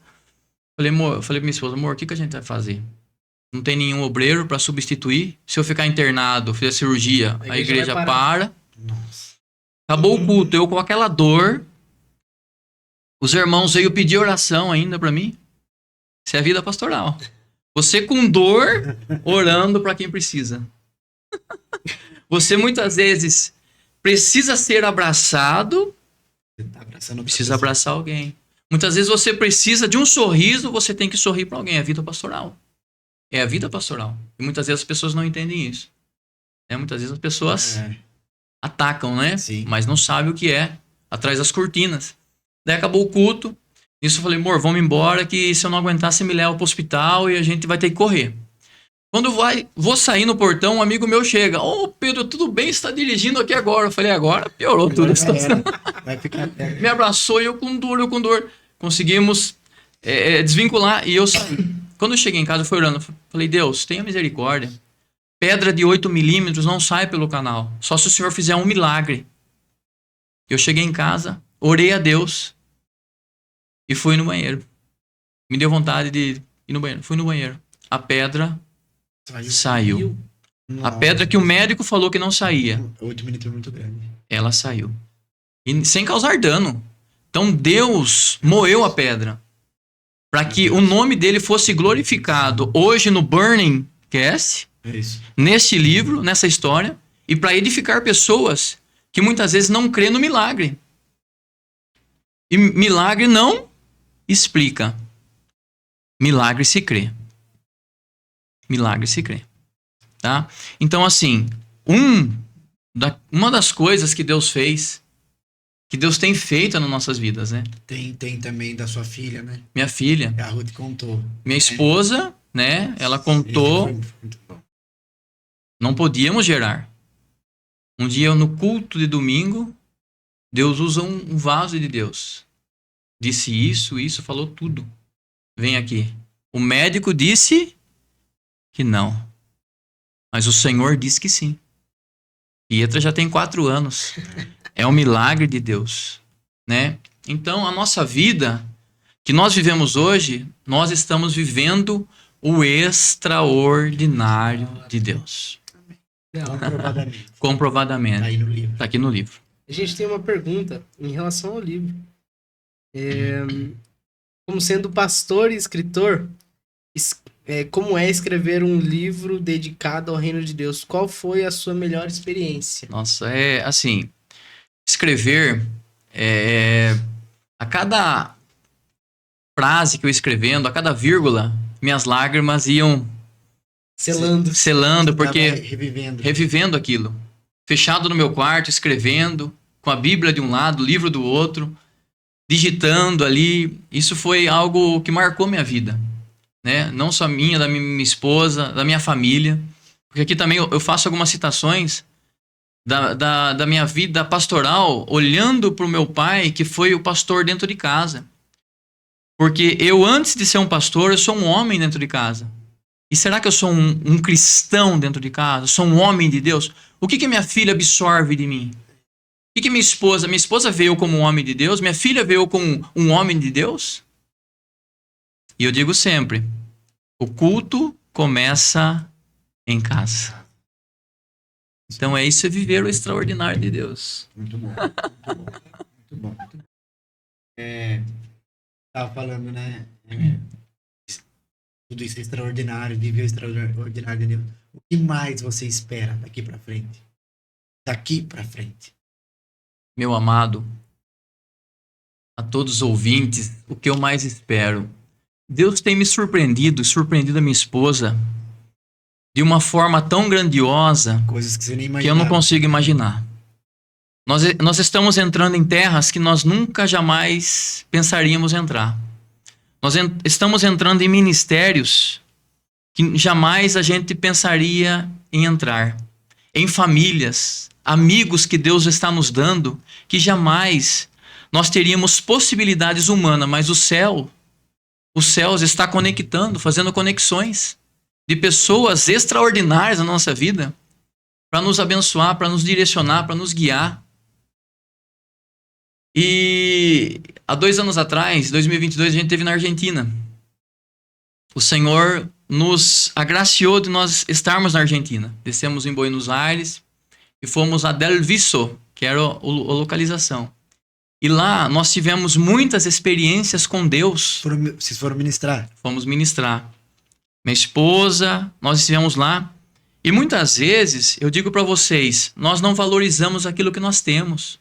Falei pra minha esposa, amor, o que a gente vai fazer? Não tem nenhum obreiro para substituir. Se eu ficar internado, fizer cirurgia, a igreja para. Nossa. Acabou o culto, eu com aquela dor. Os irmãos veio pedir oração ainda para mim. Isso é a vida pastoral. Você com dor, orando para quem precisa. Você muitas vezes precisa ser abraçado, precisa abraçar alguém. Muitas vezes você precisa de um sorriso, você tem que sorrir para alguém. É a vida pastoral. É a vida pastoral. E muitas vezes as pessoas não entendem isso. Muitas vezes as pessoas atacam, né? Sim. Mas não sabem o que é atrás das cortinas. Daí acabou o culto. Nisso eu falei, amor, vamos embora, que se eu não aguentar, você me leva pro hospital e a gente vai ter que correr. Quando vou sair no portão, um amigo meu chega. Ô, Pedro, tudo bem? Você tá dirigindo aqui agora? Eu falei, agora piorou tudo a situação. Vai ficar Me abraçou e eu com dor. Conseguimos desvincular e eu saí. Quando eu cheguei em casa, eu fui orando. Falei, Deus, tenha misericórdia. Pedra de 8 milímetros não sai pelo canal. Só se o Senhor fizer um milagre. Eu cheguei em casa, orei a Deus e fui no banheiro. Me deu vontade de ir no banheiro. Fui no banheiro. A pedra saiu. A pedra que o médico falou que não saía. 8 milímetros é muito grande. Ela saiu. E sem causar dano. Então Deus moeu a pedra. Para que o nome dele fosse glorificado hoje no Burning Cast, neste livro, nessa história, e para edificar pessoas que muitas vezes não crêem no milagre. E milagre não explica. Milagre se crê. Milagre se crê. Tá? Então, assim, uma das coisas que Deus fez, que Deus tem feito nas nossas vidas, né? Tem também da sua filha, né? Minha filha. A Ruth contou. Minha esposa, né? Ela contou. Foi muito bom. Não podíamos gerar. Um dia no culto de domingo, Deus usa um vaso de Deus. Disse isso, falou tudo. Vem aqui. O médico disse que não. Mas o Senhor disse que sim. Pietra já tem 4 anos. É um milagre de Deus, né? Então, a nossa vida que nós vivemos hoje, nós estamos vivendo o extraordinário de Deus. Não. Comprovadamente. Comprovadamente. Tá aí no livro. Tá aqui no livro. A gente tem uma pergunta em relação ao livro. Como sendo pastor e escritor, como é escrever um livro dedicado ao reino de Deus? Qual foi a sua melhor experiência? Nossa, é assim, escrever, a cada frase que eu ia escrevendo, a cada vírgula, minhas lágrimas iam selando, porque Revivendo. revivendo aquilo. Fechado no meu quarto, escrevendo, com a Bíblia de um lado, o livro do outro, digitando ali. Isso foi algo que marcou minha vida, né? Não só minha, da minha esposa, da minha família. Porque aqui também eu faço algumas citações da minha vida pastoral, olhando para o meu pai, que foi o pastor dentro de casa. Porque eu, antes de ser um pastor, eu sou um homem dentro de casa. E será que eu sou um cristão dentro de casa? Sou um homem de Deus? O que minha filha absorve de mim? O que minha esposa... Minha esposa veio como um homem de Deus? Minha filha veio como um homem de Deus? E eu digo sempre, o culto começa em casa. Então isso é viver o extraordinário de Deus. Muito bom. Muito bom. Tava falando, né? Tudo isso é extraordinário, viver o extraordinário de Deus. O que mais você espera daqui pra frente? Daqui pra frente. Meu amado, a todos os ouvintes, o que eu mais espero? Deus tem me surpreendido a minha esposa de uma forma tão grandiosa Coisas que você nem imagina. que eu não consigo imaginar. Nós estamos entrando em terras que nós nunca jamais pensaríamos entrar. Nós estamos entrando em ministérios que jamais a gente pensaria em entrar. Em famílias, amigos que Deus está nos dando, que jamais nós teríamos possibilidades humanas, mas os céus está conectando, fazendo conexões de pessoas extraordinárias na nossa vida para nos abençoar, para nos direcionar, para nos guiar. E há 2 anos atrás, 2022, a gente esteve na Argentina. O Senhor nos agraciou de nós estarmos na Argentina. Descemos em Buenos Aires e fomos a Del Viso, que era a localização. E lá nós tivemos muitas experiências com Deus. Vocês foram ministrar? Fomos ministrar. Minha esposa, nós estivemos lá. E muitas vezes, eu digo para vocês, nós não valorizamos aquilo que nós temos.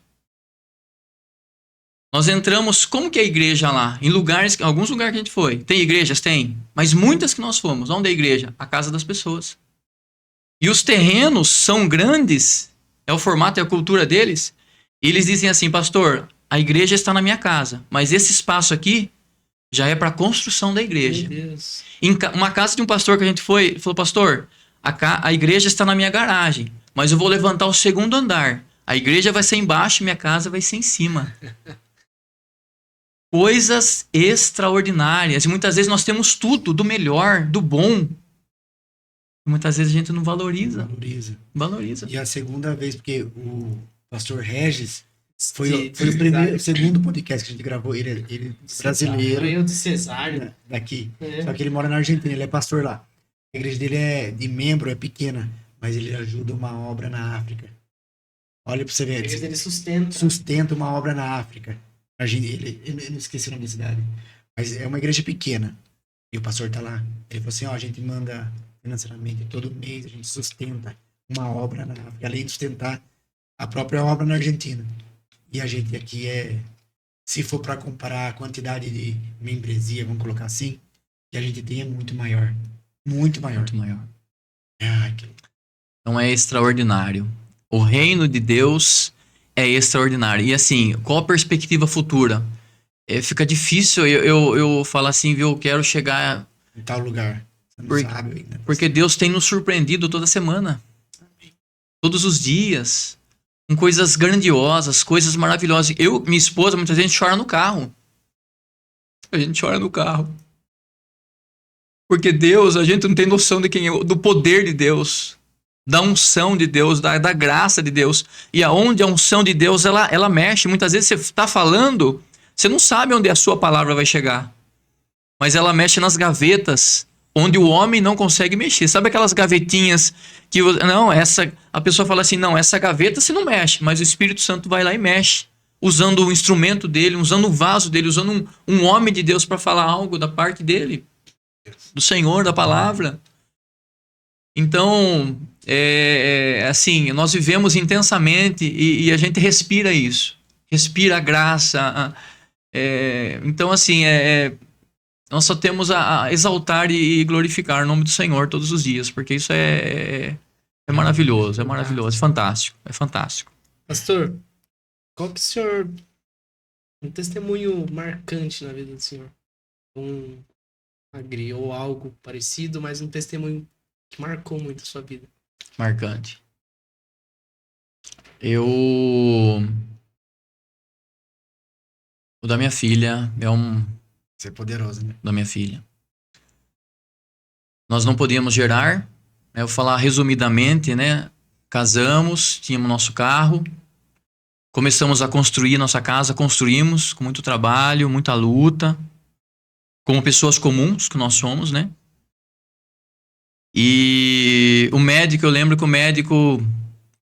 Nós entramos, como que é a igreja lá? Em lugares, alguns lugares que a gente foi. Tem igrejas? Tem. Mas muitas que nós fomos. Onde é a igreja? A casa das pessoas. E os terrenos são grandes. É o formato e a cultura deles. E eles dizem assim, pastor, a igreja está na minha casa. Mas esse espaço aqui já é para a construção da igreja. Meu Deus. Em uma casa de um pastor que a gente foi, ele falou, pastor, a igreja está na minha garagem. Mas eu vou levantar o 2º andar. A igreja vai ser embaixo e minha casa vai ser em cima. Coisas extraordinárias. E muitas vezes nós temos tudo, do melhor, do bom. E muitas vezes a gente não valoriza. Valoriza. E a segunda vez, porque o pastor Regis foi Sim, o segundo podcast que a gente gravou. Ele é brasileiro. Eu de Cesário. Daqui. É. Só que ele mora na Argentina, ele é pastor lá. A igreja dele de membro, é pequena, mas ele ajuda uma obra na África. Olha pra você ver. Ele sustenta. Sustenta uma obra na África. Eu não esqueci o nome da cidade. Mas é uma igreja pequena. E o pastor tá lá. Ele falou assim, a gente manda financeiramente todo mês, a gente sustenta uma obra na África, além de sustentar a própria obra na Argentina. E a gente aqui se for para comparar a quantidade de membresia, vamos colocar assim, que a gente tem é muito maior. Muito maior. Muito maior. Então é extraordinário. O reino de Deus é extraordinário. E assim, qual a perspectiva futura? Fica difícil eu falar assim, viu, eu quero chegar em tal lugar. Você não sabe ainda. Porque Deus tem nos surpreendido toda semana. Todos os dias. Com coisas grandiosas, coisas maravilhosas. Minha esposa, muita gente chora no carro. A gente chora no carro. Porque Deus, a gente não tem noção do poder de Deus. Da unção de Deus, da graça de Deus. E aonde a unção de Deus, ela mexe. Muitas vezes você está falando, você não sabe onde a sua palavra vai chegar. Mas ela mexe nas gavetas onde o homem não consegue mexer. Sabe aquelas gavetinhas que... Não, a pessoa fala assim, não, essa gaveta você não mexe, mas o Espírito Santo vai lá e mexe, usando o instrumento dele, usando o vaso dele, usando um homem de Deus para falar algo da parte dele, do Senhor, da palavra. Então, assim, nós vivemos intensamente e a gente respira isso. Respira a graça. Então, assim, nós só temos a exaltar e glorificar o nome do Senhor todos os dias, porque isso é maravilhoso, é fantástico, é fantástico. Pastor, qual que o senhor... Um testemunho marcante na vida do senhor? Um milagre ou algo parecido, mas um testemunho que marcou muito a sua vida. Marcante. O da minha filha Isso é poderoso, né? da minha filha. Nós não podíamos gerar, eu vou falar resumidamente, né? Casamos, tínhamos nosso carro, começamos a construir nossa casa, construímos com muito trabalho, muita luta, como pessoas comuns que nós somos, né? E o médico, eu lembro que o médico,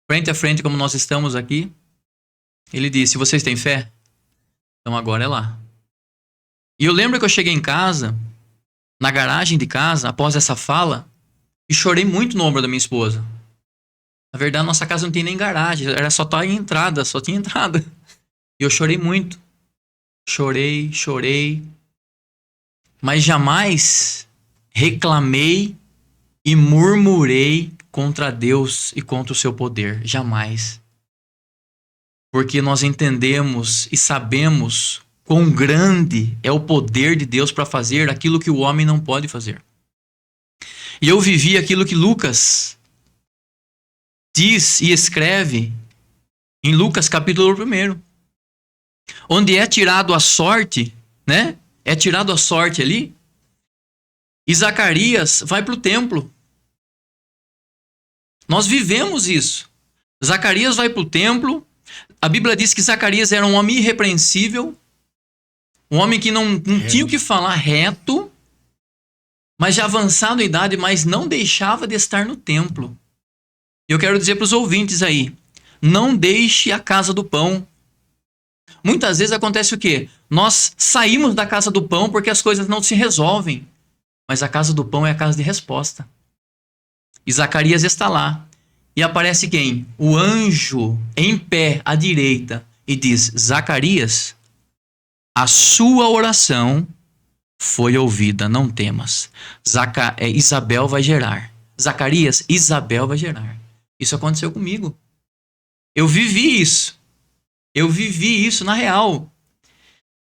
frente a frente como nós estamos aqui, ele disse, vocês têm fé? Então agora é lá. E eu lembro que eu cheguei em casa, na garagem de casa, após essa fala, e chorei muito no ombro da minha esposa. Na verdade, nossa casa não tinha nem garagem, era só tinha entrada. E eu chorei muito. Chorei. Mas jamais reclamei e murmurei contra Deus e contra o seu poder. Jamais. Porque nós entendemos e sabemos quão grande é o poder de Deus para fazer aquilo que o homem não pode fazer. E eu vivi aquilo que Lucas diz e escreve em Lucas capítulo 1, onde é tirado a sorte, né? É tirado a sorte ali, e Zacarias vai para o templo. Nós vivemos isso. Zacarias vai para o templo. A Bíblia diz que Zacarias era um homem irrepreensível, um homem que não tinha o que falar, reto, mas já avançado em idade, mas não deixava de estar no templo. Eu quero dizer para os ouvintes aí, não deixe a casa do pão. Muitas vezes acontece o quê? Nós saímos da casa do pão porque as coisas não se resolvem. Mas a casa do pão é a casa de resposta. E Zacarias está lá. E aparece quem? O anjo em pé à direita e diz, Zacarias, a sua oração foi ouvida, não temas. Isabel vai gerar. Zacarias, Isabel vai gerar. Isso aconteceu comigo. Eu vivi isso na real.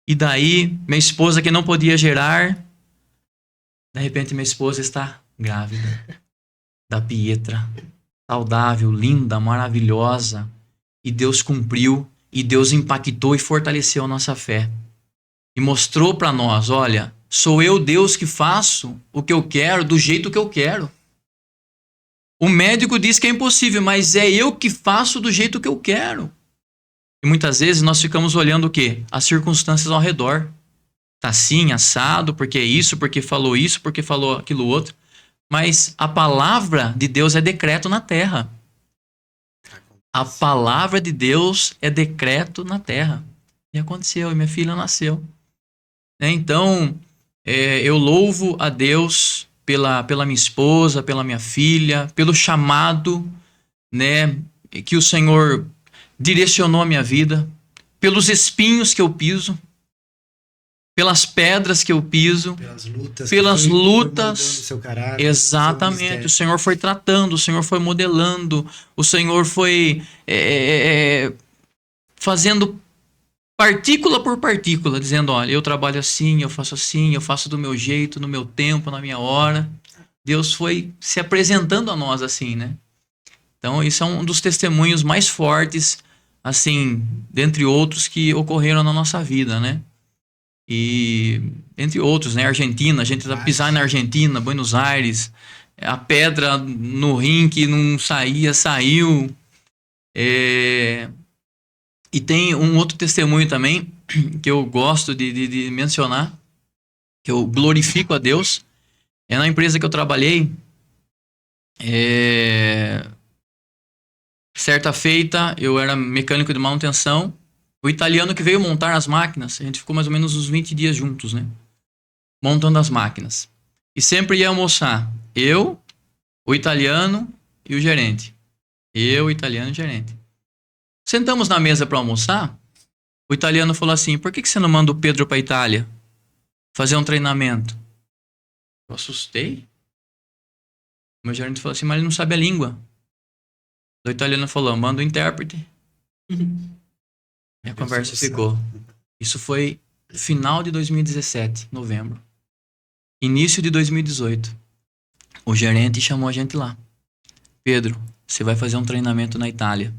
E daí, minha esposa que não podia gerar, de repente minha esposa está grávida. Da Pietra. Saudável, linda, maravilhosa. E Deus cumpriu, e Deus impactou e fortaleceu a nossa fé. E mostrou para nós, olha, sou eu Deus que faço o que eu quero, do jeito que eu quero. O médico diz que é impossível, mas é eu que faço do jeito que eu quero. E muitas vezes nós ficamos olhando o quê? As circunstâncias ao redor. Tá assim, assado, porque é isso, porque falou aquilo outro. Mas a palavra de Deus é decreto na terra. A palavra de Deus é decreto na terra. E aconteceu, e minha filha nasceu. Então, eu louvo a Deus pela minha esposa, pela minha filha, pelo chamado, né, que o Senhor direcionou a minha vida, pelos espinhos que eu piso, pelas pedras que eu piso, pelas lutas. Seu caráter, exatamente. O Senhor foi tratando, o Senhor foi modelando, o Senhor foi fazendo partícula por partícula, dizendo, olha, eu trabalho assim, eu faço do meu jeito, no meu tempo, na minha hora. Deus foi se apresentando a nós assim, né? Então, isso é um dos testemunhos mais fortes, assim, dentre outros que ocorreram na nossa vida, né? E, entre outros, né? Argentina, a gente vai pisar na Argentina, Buenos Aires, a pedra no rim que não saía, saiu. E tem um outro testemunho também, que eu gosto de mencionar, que eu glorifico a Deus, Na empresa que eu trabalhei, certa feita, eu era mecânico de manutenção. O italiano que veio montar as máquinas, a gente ficou mais ou menos uns 20 dias juntos, né? Montando as máquinas. E sempre ia almoçar. Eu, o italiano e o gerente. Eu, o italiano e o gerente. Sentamos na mesa para almoçar. O italiano falou assim: por que você não manda o Pedro para Itália fazer um treinamento? Eu assustei. O meu gerente falou assim: mas ele não sabe a língua. O italiano falou: manda o intérprete. E a conversa ficou. Isso foi final de 2017, novembro. Início de 2018. O gerente chamou a gente lá. Pedro, você vai fazer um treinamento na Itália.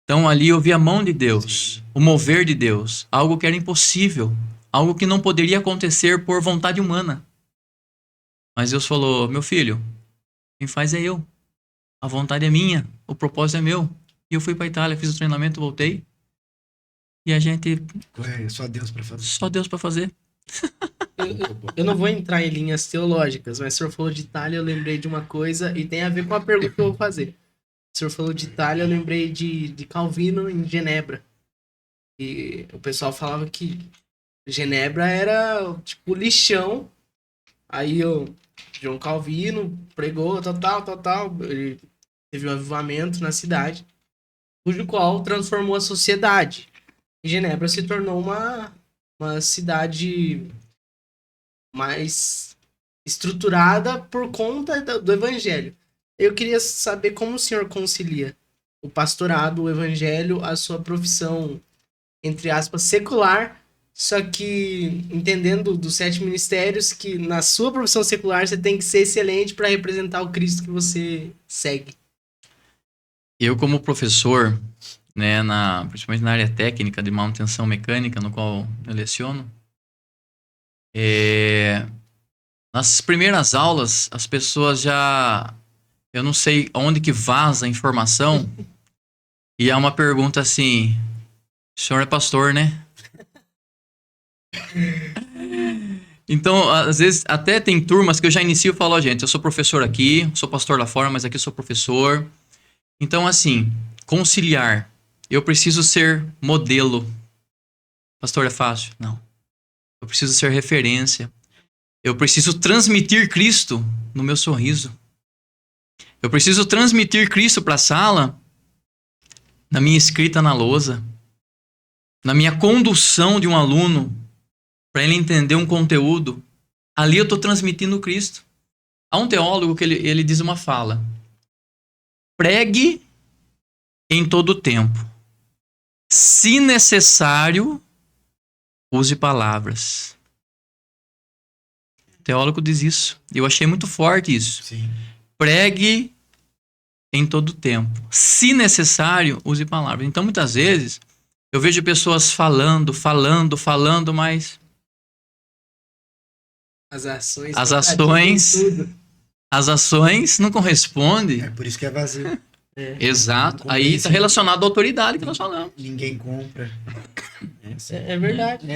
Então ali eu vi a mão de Deus, o mover de Deus, algo que era impossível, algo que não poderia acontecer por vontade humana. Mas Deus falou: meu filho, quem faz é eu. A vontade é minha, o propósito é meu. E eu fui para Itália, fiz o treinamento, voltei. E a gente... Só Deus para fazer. Só Deus para fazer. Eu não vou entrar em linhas teológicas, mas o senhor falou de Itália, eu lembrei de uma coisa e tem a ver com a pergunta que eu vou fazer. O senhor falou de Itália, eu lembrei de Calvino em Genebra. E o pessoal falava que Genebra era tipo lixão. Aí o João Calvino pregou, tal. Ele teve um avivamento na cidade, cujo qual transformou a sociedade. E Genebra se tornou uma cidade mais estruturada por conta do evangelho. Eu queria saber como o senhor concilia o pastorado, o evangelho, a sua profissão, entre aspas, secular, só que entendendo dos 7 ministérios que na sua profissão secular você tem que ser excelente para representar o Cristo que você segue. Eu, como professor, né, principalmente na área técnica de manutenção mecânica, no qual eu leciono, nas primeiras aulas, as pessoas já... Eu não sei onde que vaza a informação. E é uma pergunta assim: o senhor é pastor, né? Então, às vezes, até tem turmas que eu já inicio e falo: ó, gente, eu sou professor aqui, sou pastor lá fora, mas aqui eu sou professor. Então, assim, conciliar. Eu preciso ser modelo. Pastor, é fácil? Não. Eu preciso ser referência. Eu preciso transmitir Cristo no meu sorriso. Eu preciso transmitir Cristo para a sala, na minha escrita na lousa, na minha condução de um aluno, para ele entender um conteúdo. Ali eu estou transmitindo Cristo. Há um teólogo que ele diz uma fala: pregue em todo o tempo. Se necessário, use palavras. O teólogo diz isso. Eu achei muito forte isso. Sim. Pregue em todo o tempo. Se necessário, use palavras. Então, muitas vezes, eu vejo pessoas falando, mas as ações não correspondem. É por isso que é vazio. Exato. Aí está relacionado à autoridade que nós falamos. Ninguém compra. É verdade.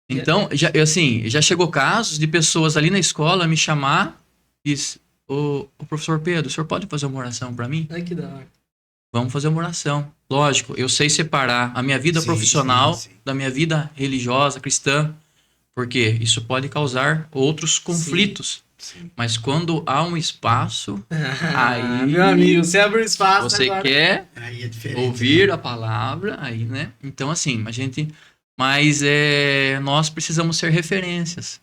Então, já chegou casos de pessoas ali na escola me chamar e dizer: o professor Pedro, o senhor pode fazer uma oração para mim? Ai, que da hora. Vamos fazer uma oração. Lógico, eu sei separar a minha vida profissional da minha vida religiosa, cristã, porque isso pode causar outros conflitos. Sim. Mas quando há um espaço, aí... Meu amigo, você abre um espaço Você agora. quer Aí é diferente, ouvir a palavra, aí, né? Então, assim, Mas nós precisamos ser referências.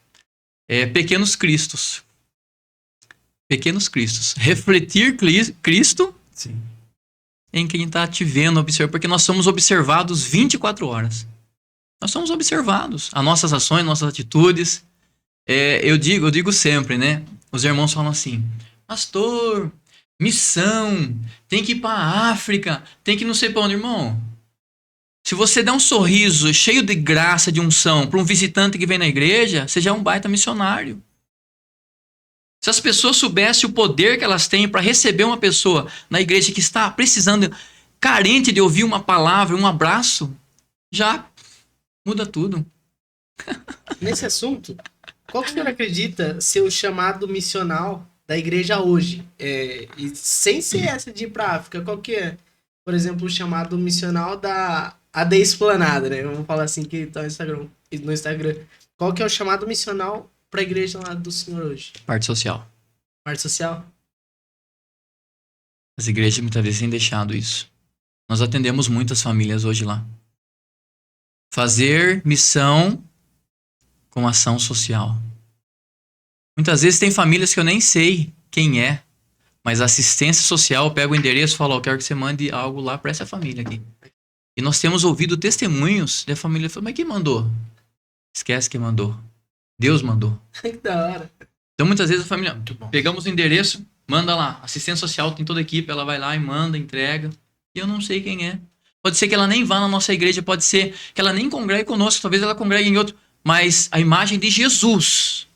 Pequenos cristos. Pequenos cristos. Refletir Cristo Sim. em quem está te vendo, porque nós somos observados 24 horas. Nós somos observados. As nossas ações, nossas atitudes. Eu digo sempre, né? Os irmãos falam assim: pastor, missão, tem que ir para a África, tem que não sei para onde, irmão. Se você der um sorriso cheio de graça, de unção, para um visitante que vem na igreja, você já é um baita missionário. Se as pessoas soubessem o poder que elas têm para receber uma pessoa na igreja que está precisando, carente de ouvir uma palavra, um abraço, já muda tudo. Nesse assunto, Qual que o senhor acredita ser o chamado missional da igreja hoje? E sem ser essa de ir pra África, qual que é? Por exemplo, o chamado missional da AD Esplanada, né? Vamos falar assim que tá no Instagram. Qual que é o chamado missional pra igreja lá do senhor hoje? Parte social. Parte social? As igrejas muitas vezes têm deixado isso. Nós atendemos muitas famílias hoje lá. Fazer missão com ação social. Muitas vezes tem famílias que eu nem sei quem é, mas a assistência social pega o endereço e fala, eu quero que você mande algo lá para essa família aqui. E nós temos ouvido testemunhos da família, mas quem mandou? Esquece quem mandou. Deus mandou. Que da hora. Então muitas vezes a família, Muito bom. pegamos o endereço, manda lá. Assistência social tem toda a equipe, ela vai lá e manda, entrega. E eu não sei quem é. Pode ser que ela nem vá na nossa igreja, pode ser que ela nem congregue conosco, talvez ela congregue em outro. Mas a imagem de Jesus,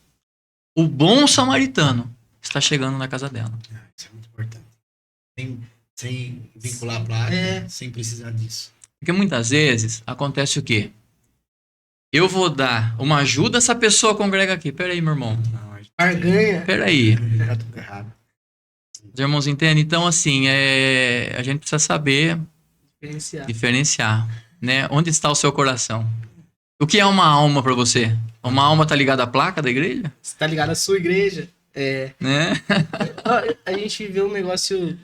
o bom samaritano, está chegando na casa dela. Isso é muito importante. Sem vincular a placa, sem precisar disso. Porque muitas vezes acontece o quê? Eu vou dar uma ajuda, essa pessoa congrega aqui. Peraí, meu irmão. Não, Barganha. Peraí. já tô errado. Os irmãos entendem? Então, assim, a gente precisa saber diferenciar, né? Onde está o seu coração? O que é uma alma para você? Uma alma tá ligada à placa da igreja? Você tá ligado à sua igreja? Né? A gente viu um negócio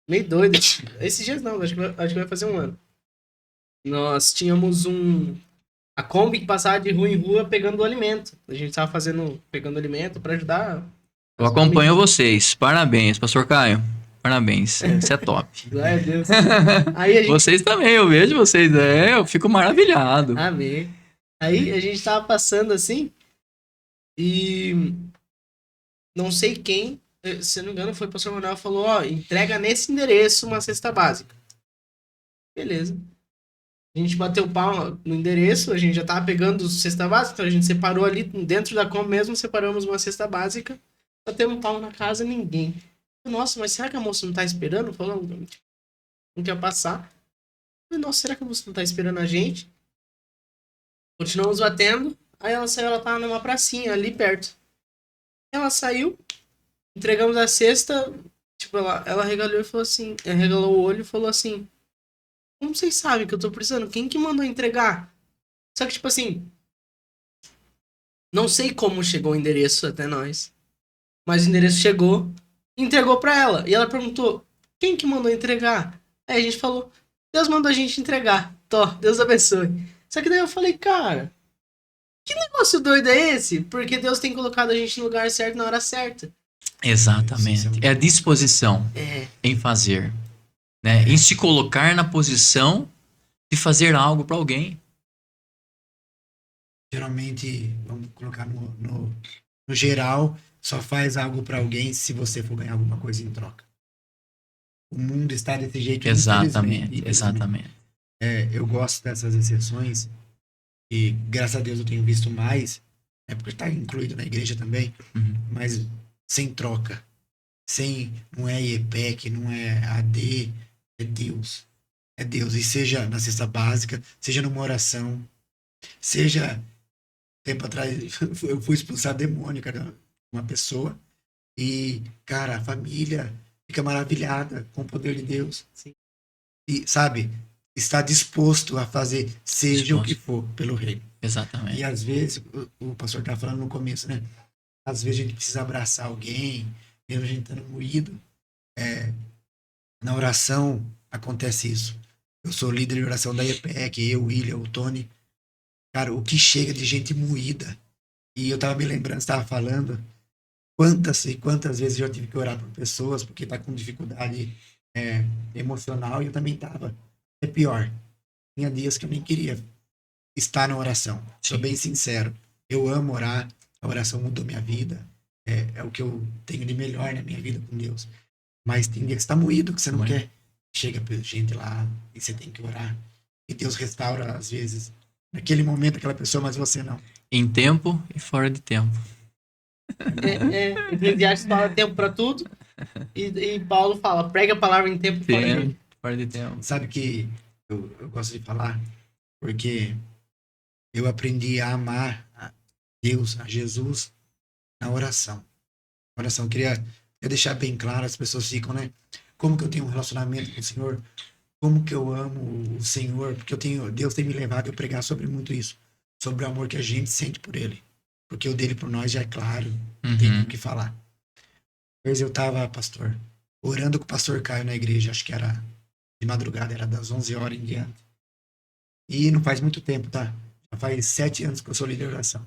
meio doido. Esses dias não, acho que vai fazer um ano. Nós tínhamos a Kombi que passava de rua em rua pegando alimento. A gente tava pegando alimento para ajudar. Eu acompanho vocês. Parabéns, pastor Caio. Parabéns. Isso é top. Glória a Deus. Aí a gente... Vocês também, eu vejo vocês. Eu fico maravilhado. Amém. Aí a gente tava passando assim e não sei quem, se não me engano, foi o pastor Manuel, falou, ó, entrega nesse endereço uma cesta básica. Beleza. A gente bateu pau no endereço, a gente já tava pegando cesta básica, então a gente separou ali dentro da Kombi mesmo, separamos uma cesta básica, batemos pau na casa, ninguém. Nossa, mas será que a moça não tá esperando? Falou, não quer passar. Nossa, será que a moça não tá esperando a gente? Continuamos batendo, aí ela saiu, ela tava numa pracinha ali perto. Ela saiu, entregamos a cesta, tipo, ela regalou e falou assim, regalou o olho e falou assim, como vocês sabem que eu tô precisando? Quem que mandou entregar? Só que, tipo assim, não sei como chegou o endereço até nós, mas o endereço chegou e entregou pra ela. E ela perguntou, quem que mandou entregar? Aí a gente falou, Deus mandou a gente entregar. Tó, Deus abençoe. Só que daí eu falei, cara, que negócio doido é esse? Porque Deus tem colocado a gente no lugar certo na hora certa. Exatamente. É a disposição em fazer. Né? Em se colocar na posição de fazer algo para alguém. Geralmente, vamos colocar no geral, só faz algo para alguém se você for ganhar alguma coisa em troca. O mundo está desse jeito. Exatamente, exatamente. Eu gosto dessas exceções e graças a Deus eu tenho visto mais, porque está incluído na igreja também, mas sem troca. Não é IEPEC, não é AD, é Deus. É Deus. E seja na cesta básica, seja numa oração, seja... Tempo atrás eu fui expulsar demônio, cara, uma pessoa. E, cara, a família fica maravilhada com o poder de Deus. Sim. E, sabe, está disposto a fazer seja o que for pelo reino. Exatamente. E às vezes, o pastor estava falando no começo, né? Às vezes a gente precisa abraçar alguém, mesmo a gente estando moído. Na oração acontece isso. Eu sou líder de oração da IEPEC, eu, o William, o Tony. Cara, o que chega de gente moída. E eu tava me lembrando, você tava falando, quantas e quantas vezes eu tive que orar por pessoas porque tá com dificuldade emocional, e eu também tava. É pior. Tinha dias que eu nem queria estar na oração. Sou bem sincero. Eu amo orar. A oração mudou minha vida. É o que eu tenho de melhor na minha vida com Deus. Mas tem dia que você tá moído, que você não quer. Chega gente lá e você tem que orar. E Deus restaura, às vezes, naquele momento, aquela pessoa, mas você não. Em tempo e fora de tempo. Eclesiastes fala tempo pra tudo. E Paulo fala, prega a palavra em tempo e fora de tempo. Sabe que eu gosto de falar? Porque eu aprendi a amar a Deus, a Jesus, na oração. Oração, eu queria deixar bem claro, as pessoas ficam, né? Como que eu tenho um relacionamento com o Senhor? Como que eu amo o Senhor? Porque Deus tem me levado a pregar sobre muito isso. Sobre o amor que a gente sente por Ele. Porque o dele por nós já é claro, não tem o que falar. Uma vez eu tava, pastor, orando com o pastor Caio na igreja, acho que era de madrugada, era das 11 horas em diante. E não faz muito tempo, tá? Já faz 7 anos que eu sou líder de oração.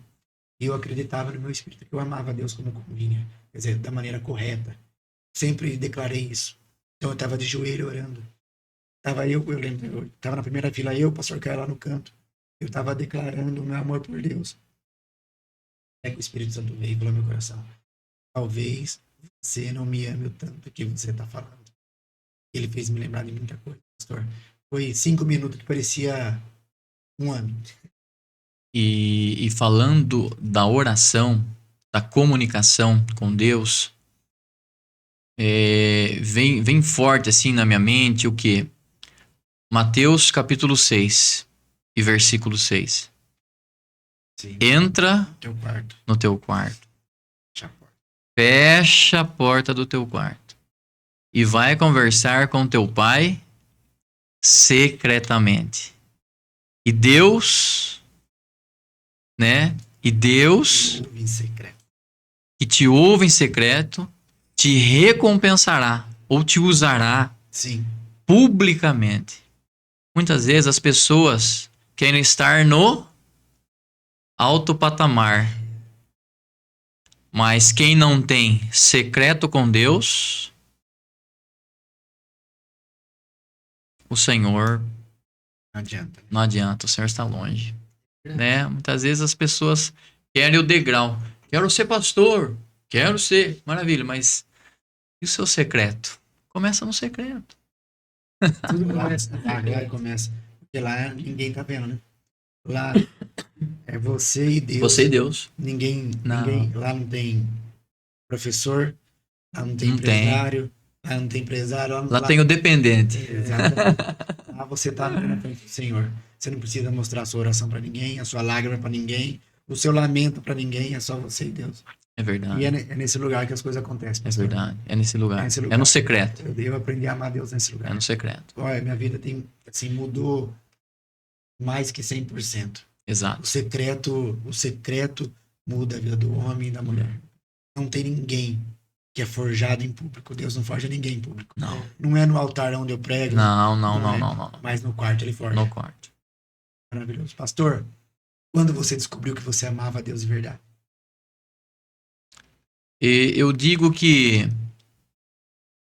E eu acreditava no meu espírito que eu amava Deus como convinha. Quer dizer, da maneira correta. Sempre declarei isso. Então eu tava de joelho orando. Tava eu lembro, eu tava na primeira fila, eu, o pastor Caio lá no canto. Eu tava declarando o meu amor por Deus. É que o Espírito Santo veio pelo meu coração. Talvez você não me ame o tanto que você tá falando. Ele fez me lembrar de muita coisa, pastor. Foi 5 minutos que parecia um ano. E falando da oração, da comunicação com Deus, vem forte assim na minha mente o quê? Mateus capítulo 6 e versículo 6. Sim. Entra Teu quarto. no teu quarto, Fecha a porta. fecha a porta do teu quarto e vai conversar com teu pai secretamente. E Deus, né? E Deus, Ouve em secreto. que te ouve em secreto, te recompensará ou te usará Sim. publicamente. Muitas vezes as pessoas querem estar no alto patamar, mas quem não tem secreto com Deus, o Senhor Não adianta. não adianta, o Senhor está longe, né? Muitas vezes as pessoas querem o degrau. Quero ser pastor, quero ser, maravilha, mas e o seu secreto? Começa no secreto. Tudo começa. Agora começa. Porque lá ninguém tá vendo, né? Lá é você e Deus. Você e Deus. Ninguém, Não. lá não tem professor, lá não tem Não tem. empresário, lá não tem empresário. Lá tem o dependente. Exatamente. Lá você tá na frente do Senhor. Você não precisa mostrar a sua oração para ninguém, a sua lágrima para ninguém, o seu lamento para ninguém, é só você e Deus. É verdade. E é nesse lugar que as coisas acontecem. É pastor. verdade. É nesse lugar. É nesse É lugar. no secreto. Eu aprendi a amar Deus nesse lugar. É no secreto. Olha, minha vida tem, assim, mudou mais que 100%. Exato. O secreto muda a vida do homem e da mulher. Não tem ninguém que é forjado em público. Deus não forja ninguém em público. Não. Não é no altar onde eu prego. Não. É, mas no quarto ele forja. No quarto. Maravilhoso. Pastor, quando você descobriu que você amava a Deus de verdade? E eu digo que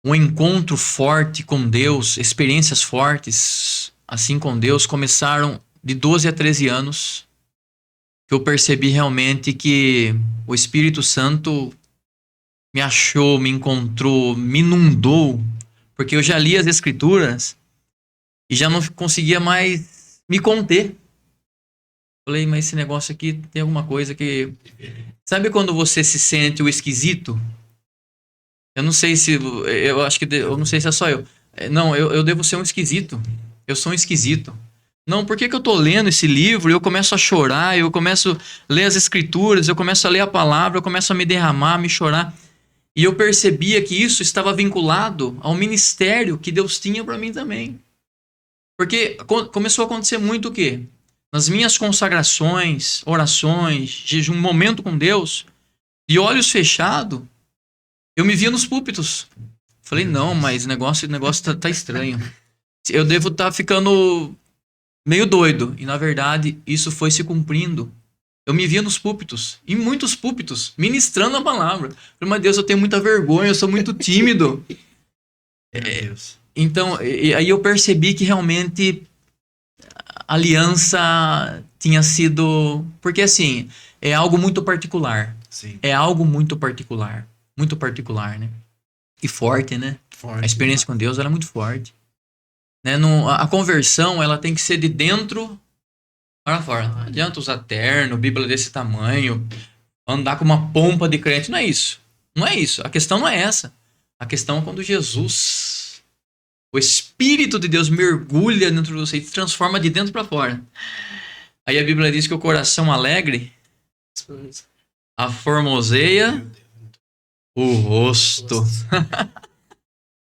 um encontro forte com Deus, experiências fortes assim com Deus, começaram de 12 a 13 anos, que eu percebi realmente que o Espírito Santo me achou, me encontrou, me inundou, porque eu já li as Escrituras e já não conseguia mais me conter. Falei, mas esse negócio aqui tem alguma coisa que... Sabe quando você se sente o esquisito? Eu não sei se... Eu acho que... Eu não sei se é só eu. Não, eu devo ser um esquisito. Eu sou um esquisito. Não, por que eu tô lendo esse livro e eu começo a chorar, eu começo a ler as escrituras, eu começo a ler a palavra, eu começo a me derramar, a me chorar. E eu percebia que isso estava vinculado ao ministério que Deus tinha para mim também. Porque começou a acontecer muito o quê? Nas minhas consagrações, orações, jejum, momento com Deus, de olhos fechados, eu me via nos púlpitos. Falei, não, mas o negócio tá estranho. Eu devo estar ficando meio doido. E, na verdade, isso foi se cumprindo. Eu me via nos púlpitos, em muitos púlpitos, ministrando a palavra. Falei, mas Deus, eu tenho muita vergonha, eu sou muito tímido. Então, aí eu percebi que realmente a aliança tinha sido... Porque, assim, é algo muito particular. Sim. É algo muito particular. Muito particular, né? E forte, né? Forte. A experiência com Deus era muito forte. Né? A conversão, ela tem que ser de dentro para fora. Não adianta usar terno, Bíblia desse tamanho, andar com uma pompa de crente. Não é isso. Não é isso. A questão não é essa. A questão é quando Jesus, o Espírito de Deus, mergulha dentro de você e te transforma de dentro para fora. Aí a Bíblia diz que o coração alegre a formoseia o rosto.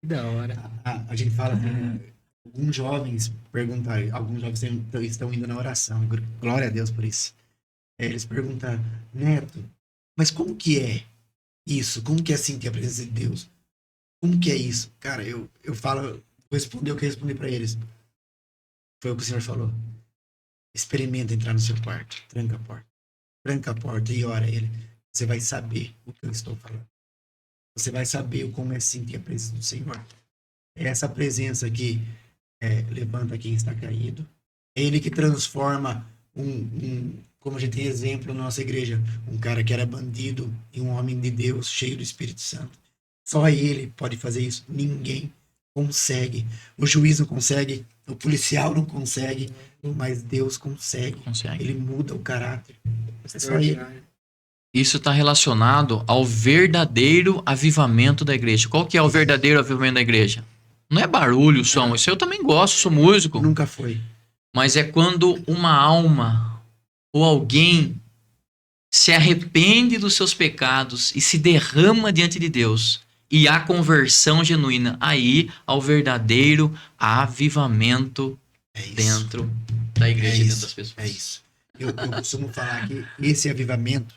Que da hora. A gente fala assim, né? Alguns jovens perguntaram, alguns jovens estão indo na oração, glória a Deus por isso. Eles perguntaram, Neto, mas como que é isso? Como que é sentir a presença de Deus? Como que é isso? Cara, eu falo, vou responder o que eu respondi para eles. Foi o que o senhor falou. Experimenta entrar no seu quarto, tranca a porta. Tranca a porta e ora a ele. Você vai saber o que eu estou falando. Você vai saber como é sentir a presença do Senhor. É essa presença que levanta quem está caído. É ele que transforma como a gente tem exemplo na nossa igreja, um cara que era bandido e um homem de Deus, cheio do Espírito Santo. Só ele pode fazer isso. Ninguém consegue. O juiz não consegue, o policial não consegue, mas Deus consegue. Consegue. Ele muda o caráter. É só ele. Isso está relacionado ao verdadeiro avivamento da igreja. Qual que é o verdadeiro avivamento da igreja? Não é barulho, som. Isso eu também gosto, sou músico. Nunca foi. Mas é quando uma alma ou alguém se arrepende dos seus pecados e se derrama diante de Deus e há conversão genuína. Aí há o verdadeiro avivamento dentro da igreja, dentro das pessoas. É isso. Eu costumo falar que esse avivamento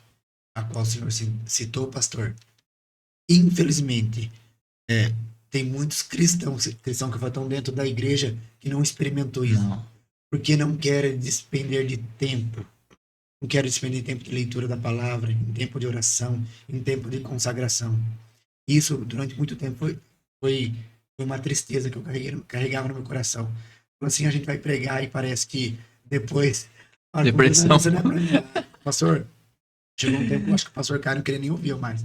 a qual o senhor citou, pastor, infelizmente, tem muitos cristãos que estão dentro da igreja que não experimentou isso. Não. Porque não querem despender de tempo. Não querem despender de tempo de leitura da palavra, em tempo de oração, em tempo de consagração. Isso, durante muito tempo, foi uma tristeza que eu carregava no meu coração. Assim, a gente vai pregar e parece que depois... Depressão. Pastor, chegou um tempo que eu acho que o pastor Caio não queria nem ouvir mais.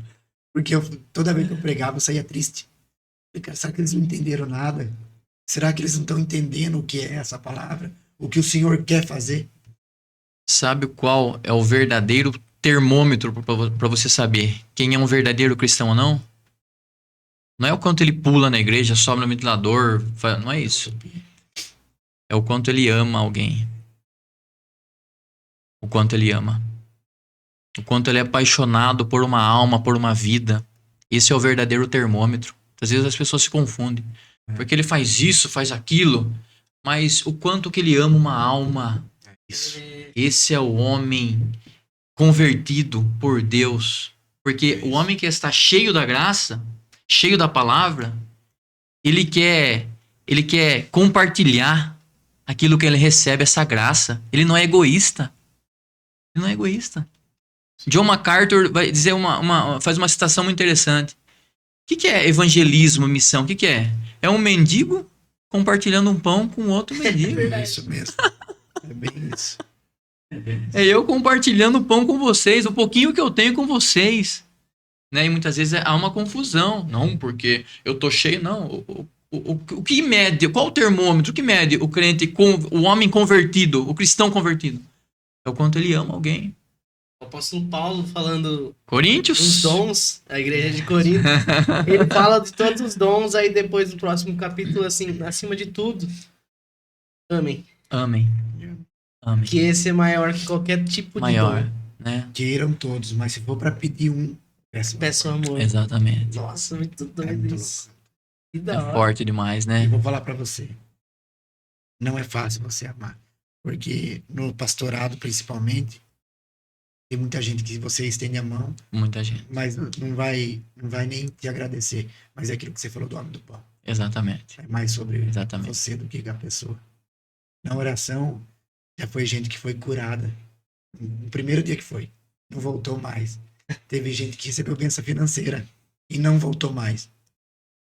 Porque toda vez que eu pregava, eu saía triste. Eu falei, cara, será que eles não entenderam nada? Será que eles não estão entendendo o que é essa palavra? O que o Senhor quer fazer? Sabe qual é o verdadeiro termômetro para você saber quem é um verdadeiro cristão ou não? Não é o quanto ele pula na igreja, sobe no ventilador, não é isso. É o quanto ele ama alguém. O quanto ele ama. O quanto ele é apaixonado por uma alma, por uma vida. Esse é o verdadeiro termômetro. Às vezes as pessoas se confundem. Porque ele faz isso, faz aquilo. Mas o quanto que ele ama uma alma. Isso. Esse é o homem convertido por Deus. Porque o homem que está cheio da graça, cheio da palavra, ele quer compartilhar aquilo que ele recebe, essa graça. Ele não é egoísta. Ele não é egoísta. John MacArthur vai dizer faz uma citação muito interessante. O que é evangelismo, missão? O que é? É um mendigo compartilhando um pão com outro mendigo. É isso mesmo. É bem isso. É eu compartilhando pão com vocês, o pouquinho que eu tenho com vocês. Né? E muitas vezes há uma confusão. Não, porque eu tô cheio. Não. O que mede? Qual o termômetro? O que mede o crente, o homem convertido, o cristão convertido? É o quanto ele ama alguém. O apóstolo Paulo falando Coríntios. dos dons, a igreja de Corinto, ele fala de todos os dons, aí depois do próximo capítulo, assim, acima de tudo, amém. Amém. Amém. Que esse é maior que qualquer tipo Maior, de dom. né? Queiram todos, mas se for para pedir um, Peço amor. Exatamente. Nossa, muito doido muito isso. Que da É hora. forte demais, né? Eu vou falar para você. Não é fácil você amar. Porque no pastorado, principalmente, tem muita gente que você estende a mão, Muita gente. mas não vai nem te agradecer. Mas é aquilo que você falou do homem do pão. Exatamente. É mais sobre Exatamente. você do que a pessoa. Na oração, já foi gente que foi curada. No primeiro dia que foi. Não voltou mais. Teve gente que recebeu bênção financeira e não voltou mais.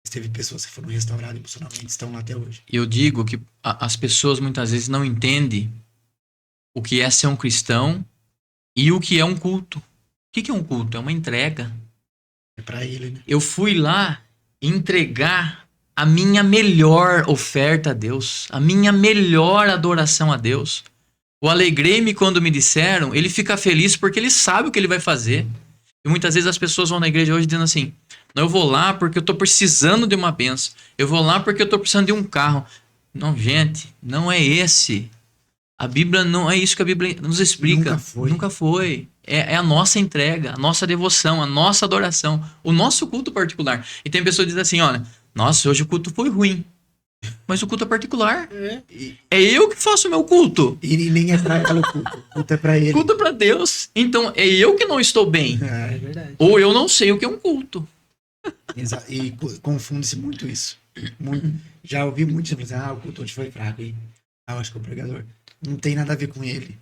Mas teve pessoas que foram restauradas emocionalmente, estão lá até hoje. Eu digo que as pessoas muitas vezes não entendem o que é ser um cristão e o que é um culto. O que é um culto? É uma entrega. É para ele, né? Eu fui lá entregar a minha melhor oferta a Deus, a minha melhor adoração a Deus. O alegrei-me quando me disseram, ele fica feliz porque ele sabe o que ele vai fazer. E muitas vezes as pessoas vão na igreja hoje dizendo assim, não, eu vou lá porque eu tô precisando de uma bênção. Eu vou lá porque eu tô precisando de um carro. Não, gente, não é esse. A Bíblia não é isso que a Bíblia nos explica. Nunca foi. Nunca foi. É a nossa entrega, a nossa devoção, a nossa adoração, o nosso culto particular. E tem pessoas que dizem assim, olha, nossa, hoje o culto foi ruim. Mas o culto é particular. É eu que faço o meu culto. E nem é pra ela o culto. O culto é pra ele. Culto é pra Deus. Então, é eu que não estou bem. É É, verdade. Ou eu não sei o que é um culto. e confunde-se muito isso. Muito. Já ouvi muitos dizer, o culto hoje foi fraco. E, eu acho que o pregador. Não tem nada a ver com ele.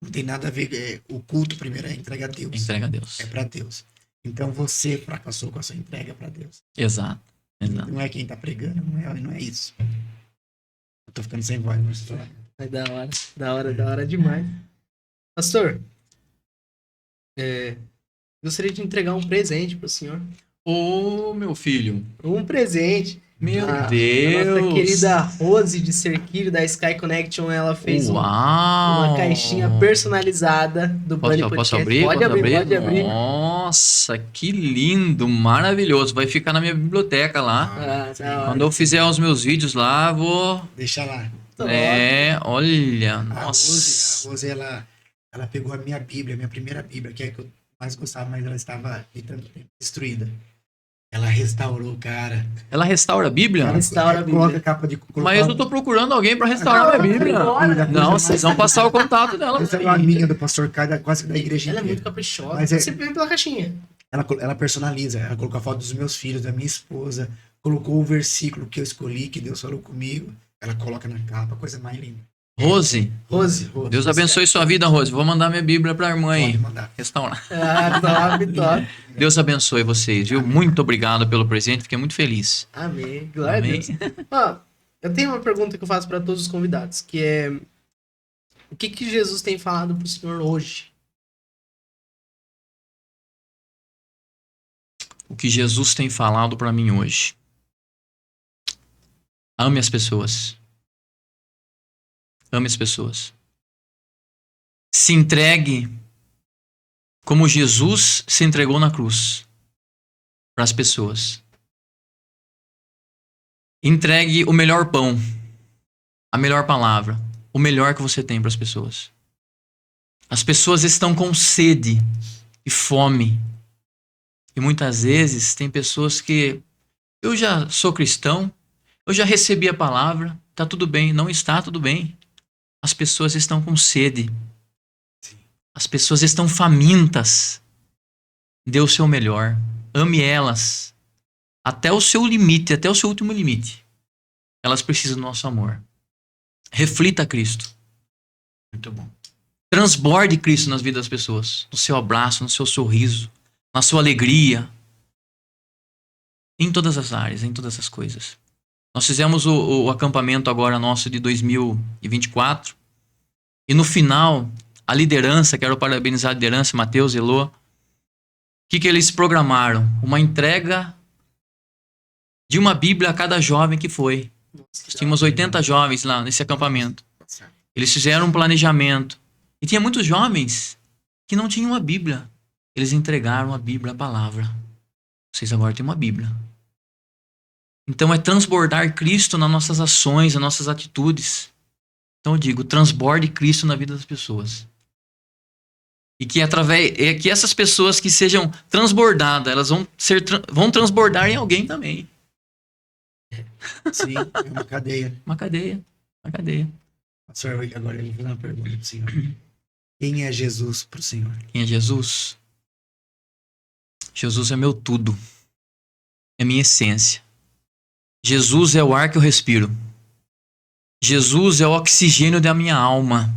Não tem nada a ver. O culto primeiro é entrega a Deus. Entrega a Deus. É pra Deus. Então você fracassou com a sua entrega pra Deus. Exato. Exato. Não é quem tá pregando, não é isso. Eu tô ficando sem voz, mas tô lá. É da hora demais. Pastor, gostaria de entregar um presente pro senhor. Ô, meu filho. Um presente. Meu A Deus. nossa querida Rose de Serquilho, da Sky Connection, ela fez Uau. uma caixinha personalizada do Bunny Podcast. Posso abrir? Pode abrir. Nossa, que lindo, maravilhoso. Vai ficar na minha biblioteca lá. Ah, da hora. Quando eu fizer os meus vídeos lá, vou... Deixa lá. Olha, A nossa. Rose, ela pegou a minha Bíblia, a minha primeira Bíblia, que é a que eu mais gostava, mas ela estava de tanto tempo destruída. Ela restaurou, cara. Ela restaura a Bíblia? Ela Restaura a Bíblia. Coloca a capa de... Mas eu tô procurando alguém pra restaurar a minha Bíblia. Agora. Não, vocês vão passar o contato dela. Essa é a minha do pastor Caio, quase da igreja Ela é inteira. muito caprichosa. Mas Você vem pela caixinha. Ela personaliza, ela colocou a foto dos meus filhos, da minha esposa, colocou o versículo que eu escolhi, que Deus falou comigo, ela coloca na capa, coisa mais linda. Rose, Rose. Deus abençoe sua vida, Rose. Vou mandar minha Bíblia pra irmã aí. Pode mandar. Restaurar. Top. Deus abençoe vocês, viu? Muito obrigado pelo presente, fiquei muito feliz. Amém. Glória Amém. a Deus. Ó, eu tenho uma pergunta que eu faço para todos os convidados, que é: o que Jesus tem falado pro senhor hoje? O que Jesus tem falado pra mim hoje. Ame as pessoas. Ame as pessoas. Se entregue como Jesus se entregou na cruz para as pessoas. Entregue o melhor pão, a melhor palavra, o melhor que você tem para as pessoas. As pessoas estão com sede e fome. E muitas vezes tem pessoas que eu já sou cristão, eu já recebi a palavra, tá tudo bem, não está tudo bem. As pessoas estão com sede. As pessoas estão famintas. Dê o seu melhor. Ame elas. Até o seu limite, até o seu último limite. Elas precisam do nosso amor. Reflita Cristo. Muito bom. Transborde Cristo nas vidas das pessoas. No seu abraço, no seu sorriso, na sua alegria. Em todas as áreas, em todas as coisas. Nós fizemos o acampamento agora nosso de 2024. E no final, a liderança, quero parabenizar a liderança, Mateus, Elô. O que eles programaram? Uma entrega de uma Bíblia a cada jovem que foi. Nós tínhamos 80 jovens lá nesse acampamento. Eles fizeram um planejamento. E tinha muitos jovens que não tinham a Bíblia. Eles entregaram a Bíblia, a palavra. Vocês agora têm uma Bíblia. Então é transbordar Cristo nas nossas ações, nas nossas atitudes. Então eu digo, transborde Cristo na vida das pessoas. E que que essas pessoas que sejam transbordadas, elas vão transbordar em alguém também. Sim, é uma cadeia. Uma cadeia. Pastor, agora eu vou fazer uma pergunta pro senhor. Quem é Jesus pro senhor? Quem é Jesus? Jesus é meu tudo. É minha essência. Jesus é o ar que eu respiro. Jesus é o oxigênio da minha alma.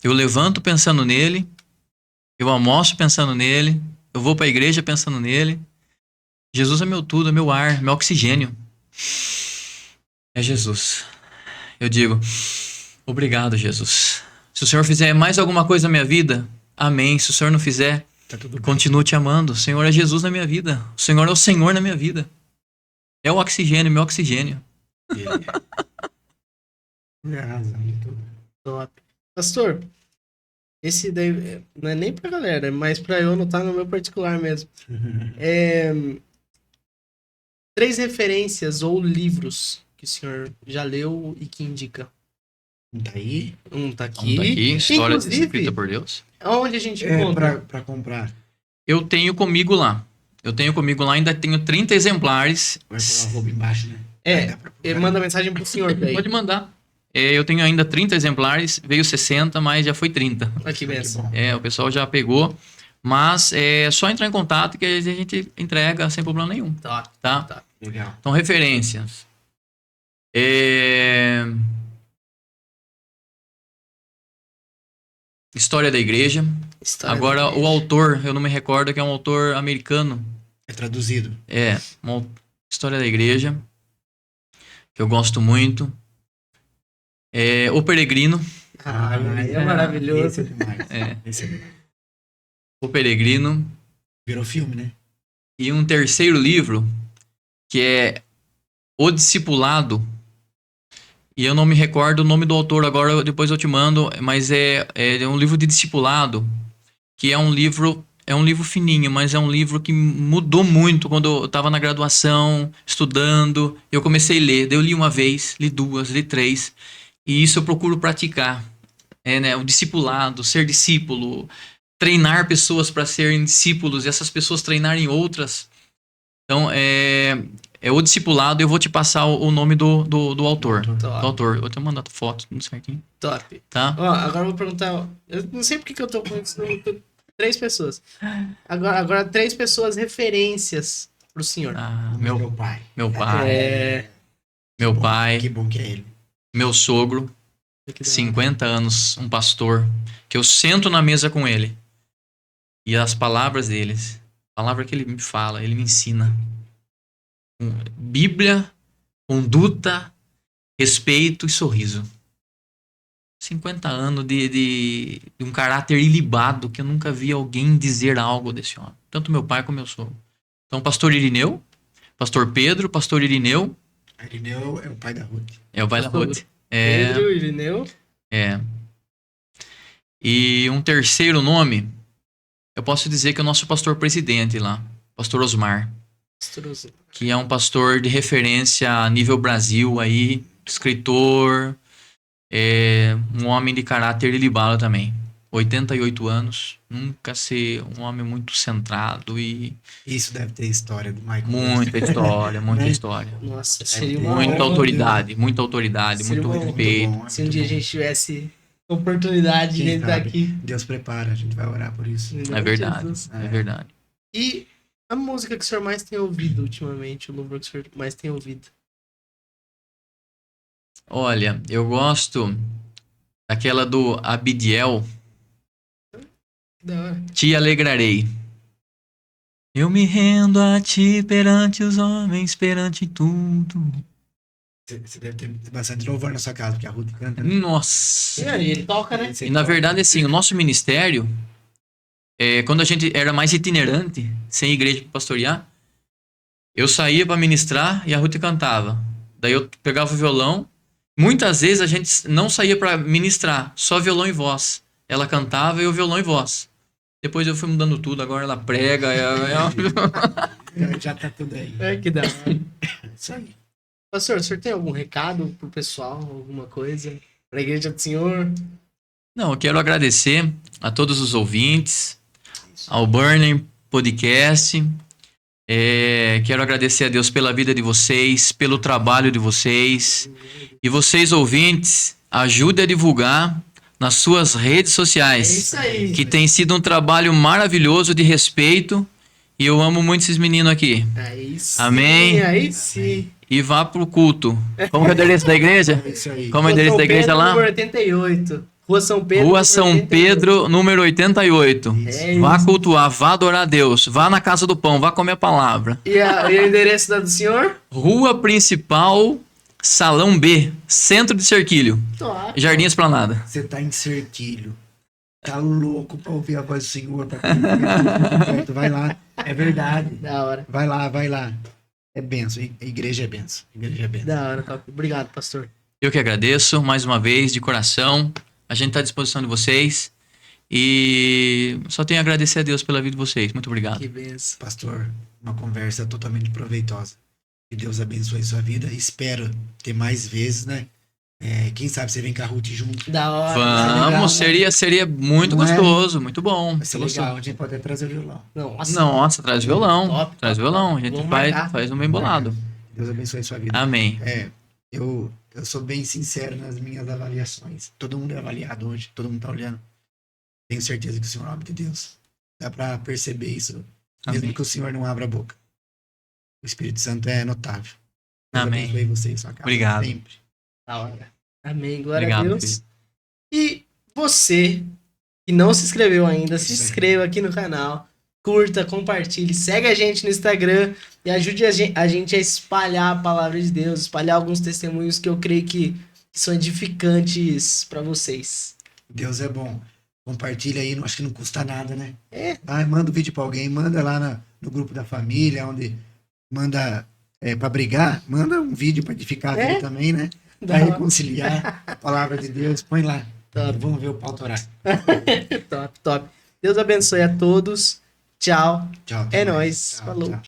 Eu levanto pensando nele. Eu almoço pensando nele. Eu vou para a igreja pensando nele. Jesus é meu tudo, é meu ar, meu oxigênio. É Jesus. Eu digo, obrigado, Jesus. Se o Senhor fizer mais alguma coisa na minha vida, amém. Se o Senhor não fizer, Tá tudo bem. continuo te amando. O Senhor é Jesus na minha vida. O Senhor é o Senhor na minha vida. É o oxigênio, meu oxigênio. Ele é a razão de tudo. Top. Pastor, esse daí não é nem pra galera, mas pra eu anotar no meu particular mesmo. 3 referências ou livros que o senhor já leu e que indica. Um tá aí. Um tá Um aqui. tá aqui, história Inclusive, escrita por Deus. onde a gente É, encontra? pra comprar. Eu tenho comigo lá. Ainda tenho 30 exemplares. Vai pôr o arroba embaixo, né? É, Aí dá pra ele procurar. manda mensagem pro senhor daí. Pode mandar. Eu tenho ainda 30 exemplares, veio 60, mas já foi 30. Olha que benção. bom. O pessoal já pegou. Mas é só entrar em contato que a gente entrega sem problema nenhum, Tá. tá? Tá. Legal. Então, referências. História da igreja. História Agora, da o igreja. autor, eu não me recordo, que é um autor americano. É traduzido. Uma História da igreja, que eu gosto muito. O Peregrino. É maravilhoso. Esse é demais. É. Esse é demais. O Peregrino. Virou filme, né? E um terceiro livro, que é O Discipulado. E eu não me recordo o nome do autor agora, depois eu te mando, mas é um livro de discipulado, que é um livro fininho, mas é um livro que mudou muito quando eu estava na graduação, estudando. Eu comecei a ler, daí eu li uma vez, li duas, li três, e isso eu procuro praticar. O discipulado, ser discípulo, treinar pessoas para serem discípulos e essas pessoas treinarem outras. Então, é o discipulado. Eu vou te passar o nome do autor. Do autor. Eu vou te mandar foto, tudo certinho. Top. Tá? Ó, agora eu vou perguntar. Eu não sei porque que eu tô com isso. 3 pessoas. Agora 3 pessoas referências pro senhor. Meu pai. Meu pai. Meu pai. Que bom que é ele. Meu sogro. 50 anos, um pastor. Que eu sento na mesa com ele. E as palavras deles. A palavra que ele me fala, ele me ensina. Bíblia, conduta, respeito e sorriso. 50 anos de um caráter ilibado que eu nunca vi alguém dizer algo desse homem. Tanto meu pai como meu sogro. Então, pastor Irineu, pastor Pedro, pastor Irineu. Irineu é o pai da Ruth. É o pai da Ruth. Pedro, Irineu. E um terceiro nome, eu posso dizer que é o nosso pastor presidente lá, pastor Osmar. Que é um pastor de referência a nível Brasil aí, escritor, um homem de caráter ilibado também. 88 anos, nunca ser um homem muito centrado e... Isso deve ter história do Michael. Muita história, muita história. Nossa, seria uma Muita honra. autoridade, muito Seria respeito. Muito bom, Se um dia a gente tivesse oportunidade de Quem estar sabe? aqui. Deus prepara, a gente vai orar por isso. É verdade, Jesus. é verdade. E a música que o senhor mais tem ouvido ultimamente, o louvor que o senhor mais tem ouvido? Olha, eu gosto daquela do Abidiel, Da hora. Te alegrarei. Eu me rendo a ti perante os homens, perante tudo. Você deve ter bastante louvor na sua casa, porque a Ruth canta. Né? Nossa. E aí, ele toca, né? E na verdade, assim, o nosso ministério, quando a gente era mais itinerante, sem igreja para pastorear, eu saía para ministrar e a Ruth cantava. Daí eu pegava o violão. Muitas vezes a gente não saía para ministrar, só violão e voz. Ela cantava e o violão e voz. Depois eu fui mudando tudo, agora ela prega. Já tá tudo aí. Que da hora. Isso aí. Pastor, o senhor tem algum recado pro pessoal, alguma coisa? Pra igreja do senhor? Não, eu quero agradecer a todos os ouvintes, ao Burning Podcast. Quero agradecer a Deus pela vida de vocês, pelo trabalho de vocês. E vocês, ouvintes, ajudem a divulgar nas suas redes sociais. É isso aí. Que tem sido um trabalho maravilhoso de respeito. E eu amo muito esses meninos aqui. Aí sim. Amém. Aí sim. E vá pro culto. Como é o endereço da igreja? É isso aí. Como é o endereço da igreja lá? Número 88. Rua São Pedro. Rua número São 88. Pedro, número 88. É Vá isso. cultuar, vá adorar a Deus. Vá na casa do pão, vá comer a palavra. E o endereço da do senhor? Rua Principal, Salão B, Centro de Cerquilho. Top. Jardim Esplanada. Você tá em Cerquilho. Tá louco pra ouvir a voz do Senhor. Pra... Vai lá. É verdade. Da hora. Vai lá. É benção. Igreja é benção. Igreja é benção. Da hora, top. Obrigado, pastor. Eu que agradeço, mais uma vez, de coração. A gente está à disposição de vocês. E só tenho a agradecer a Deus pela vida de vocês. Muito obrigado. Que benção. Pastor, uma conversa totalmente proveitosa. Que Deus abençoe sua vida. Espero ter mais vezes, né? Quem sabe você vem com a Ruth junto. Da hora. Vamos, legal, seria muito Não é? gostoso, muito bom. Vai ser legal, a gente pode até trazer o violão. Nossa. Nossa, traz violão. Top, Traz top, violão. top. A gente Vamos faz, marcar. faz um bem bolado. Deus abençoe a sua vida. Amém. Eu sou bem sincero nas minhas avaliações. Todo mundo é avaliado hoje, todo mundo tá olhando. Tenho certeza que o Senhor é homem de Deus. Dá pra perceber isso, mesmo Amém. que o Senhor não abra a boca. O Espírito Santo é notável. Deus Amém. abençoe você e sua casa Obrigado. sempre. Da hora. Amém. Glória Obrigado, a Deus. E você que não se inscreveu ainda, se Isso aí. inscreva aqui no canal. Curta, compartilhe, segue a gente no Instagram e ajude a gente a espalhar a palavra de Deus, espalhar alguns testemunhos que eu creio que são edificantes para vocês. Deus é bom. Compartilha aí, acho que não custa nada, né? É. Manda o vídeo pra alguém, manda lá no grupo da família, onde manda pra brigar, manda um vídeo pra edificar a vida também, né? Pra Da hora. reconciliar a palavra de Deus, põe lá. Top. Vamos ver o pau torar. Top, top. Deus abençoe a todos. Tchau. Tchau. até É mais. nóis. Tchau, Falou. tchau.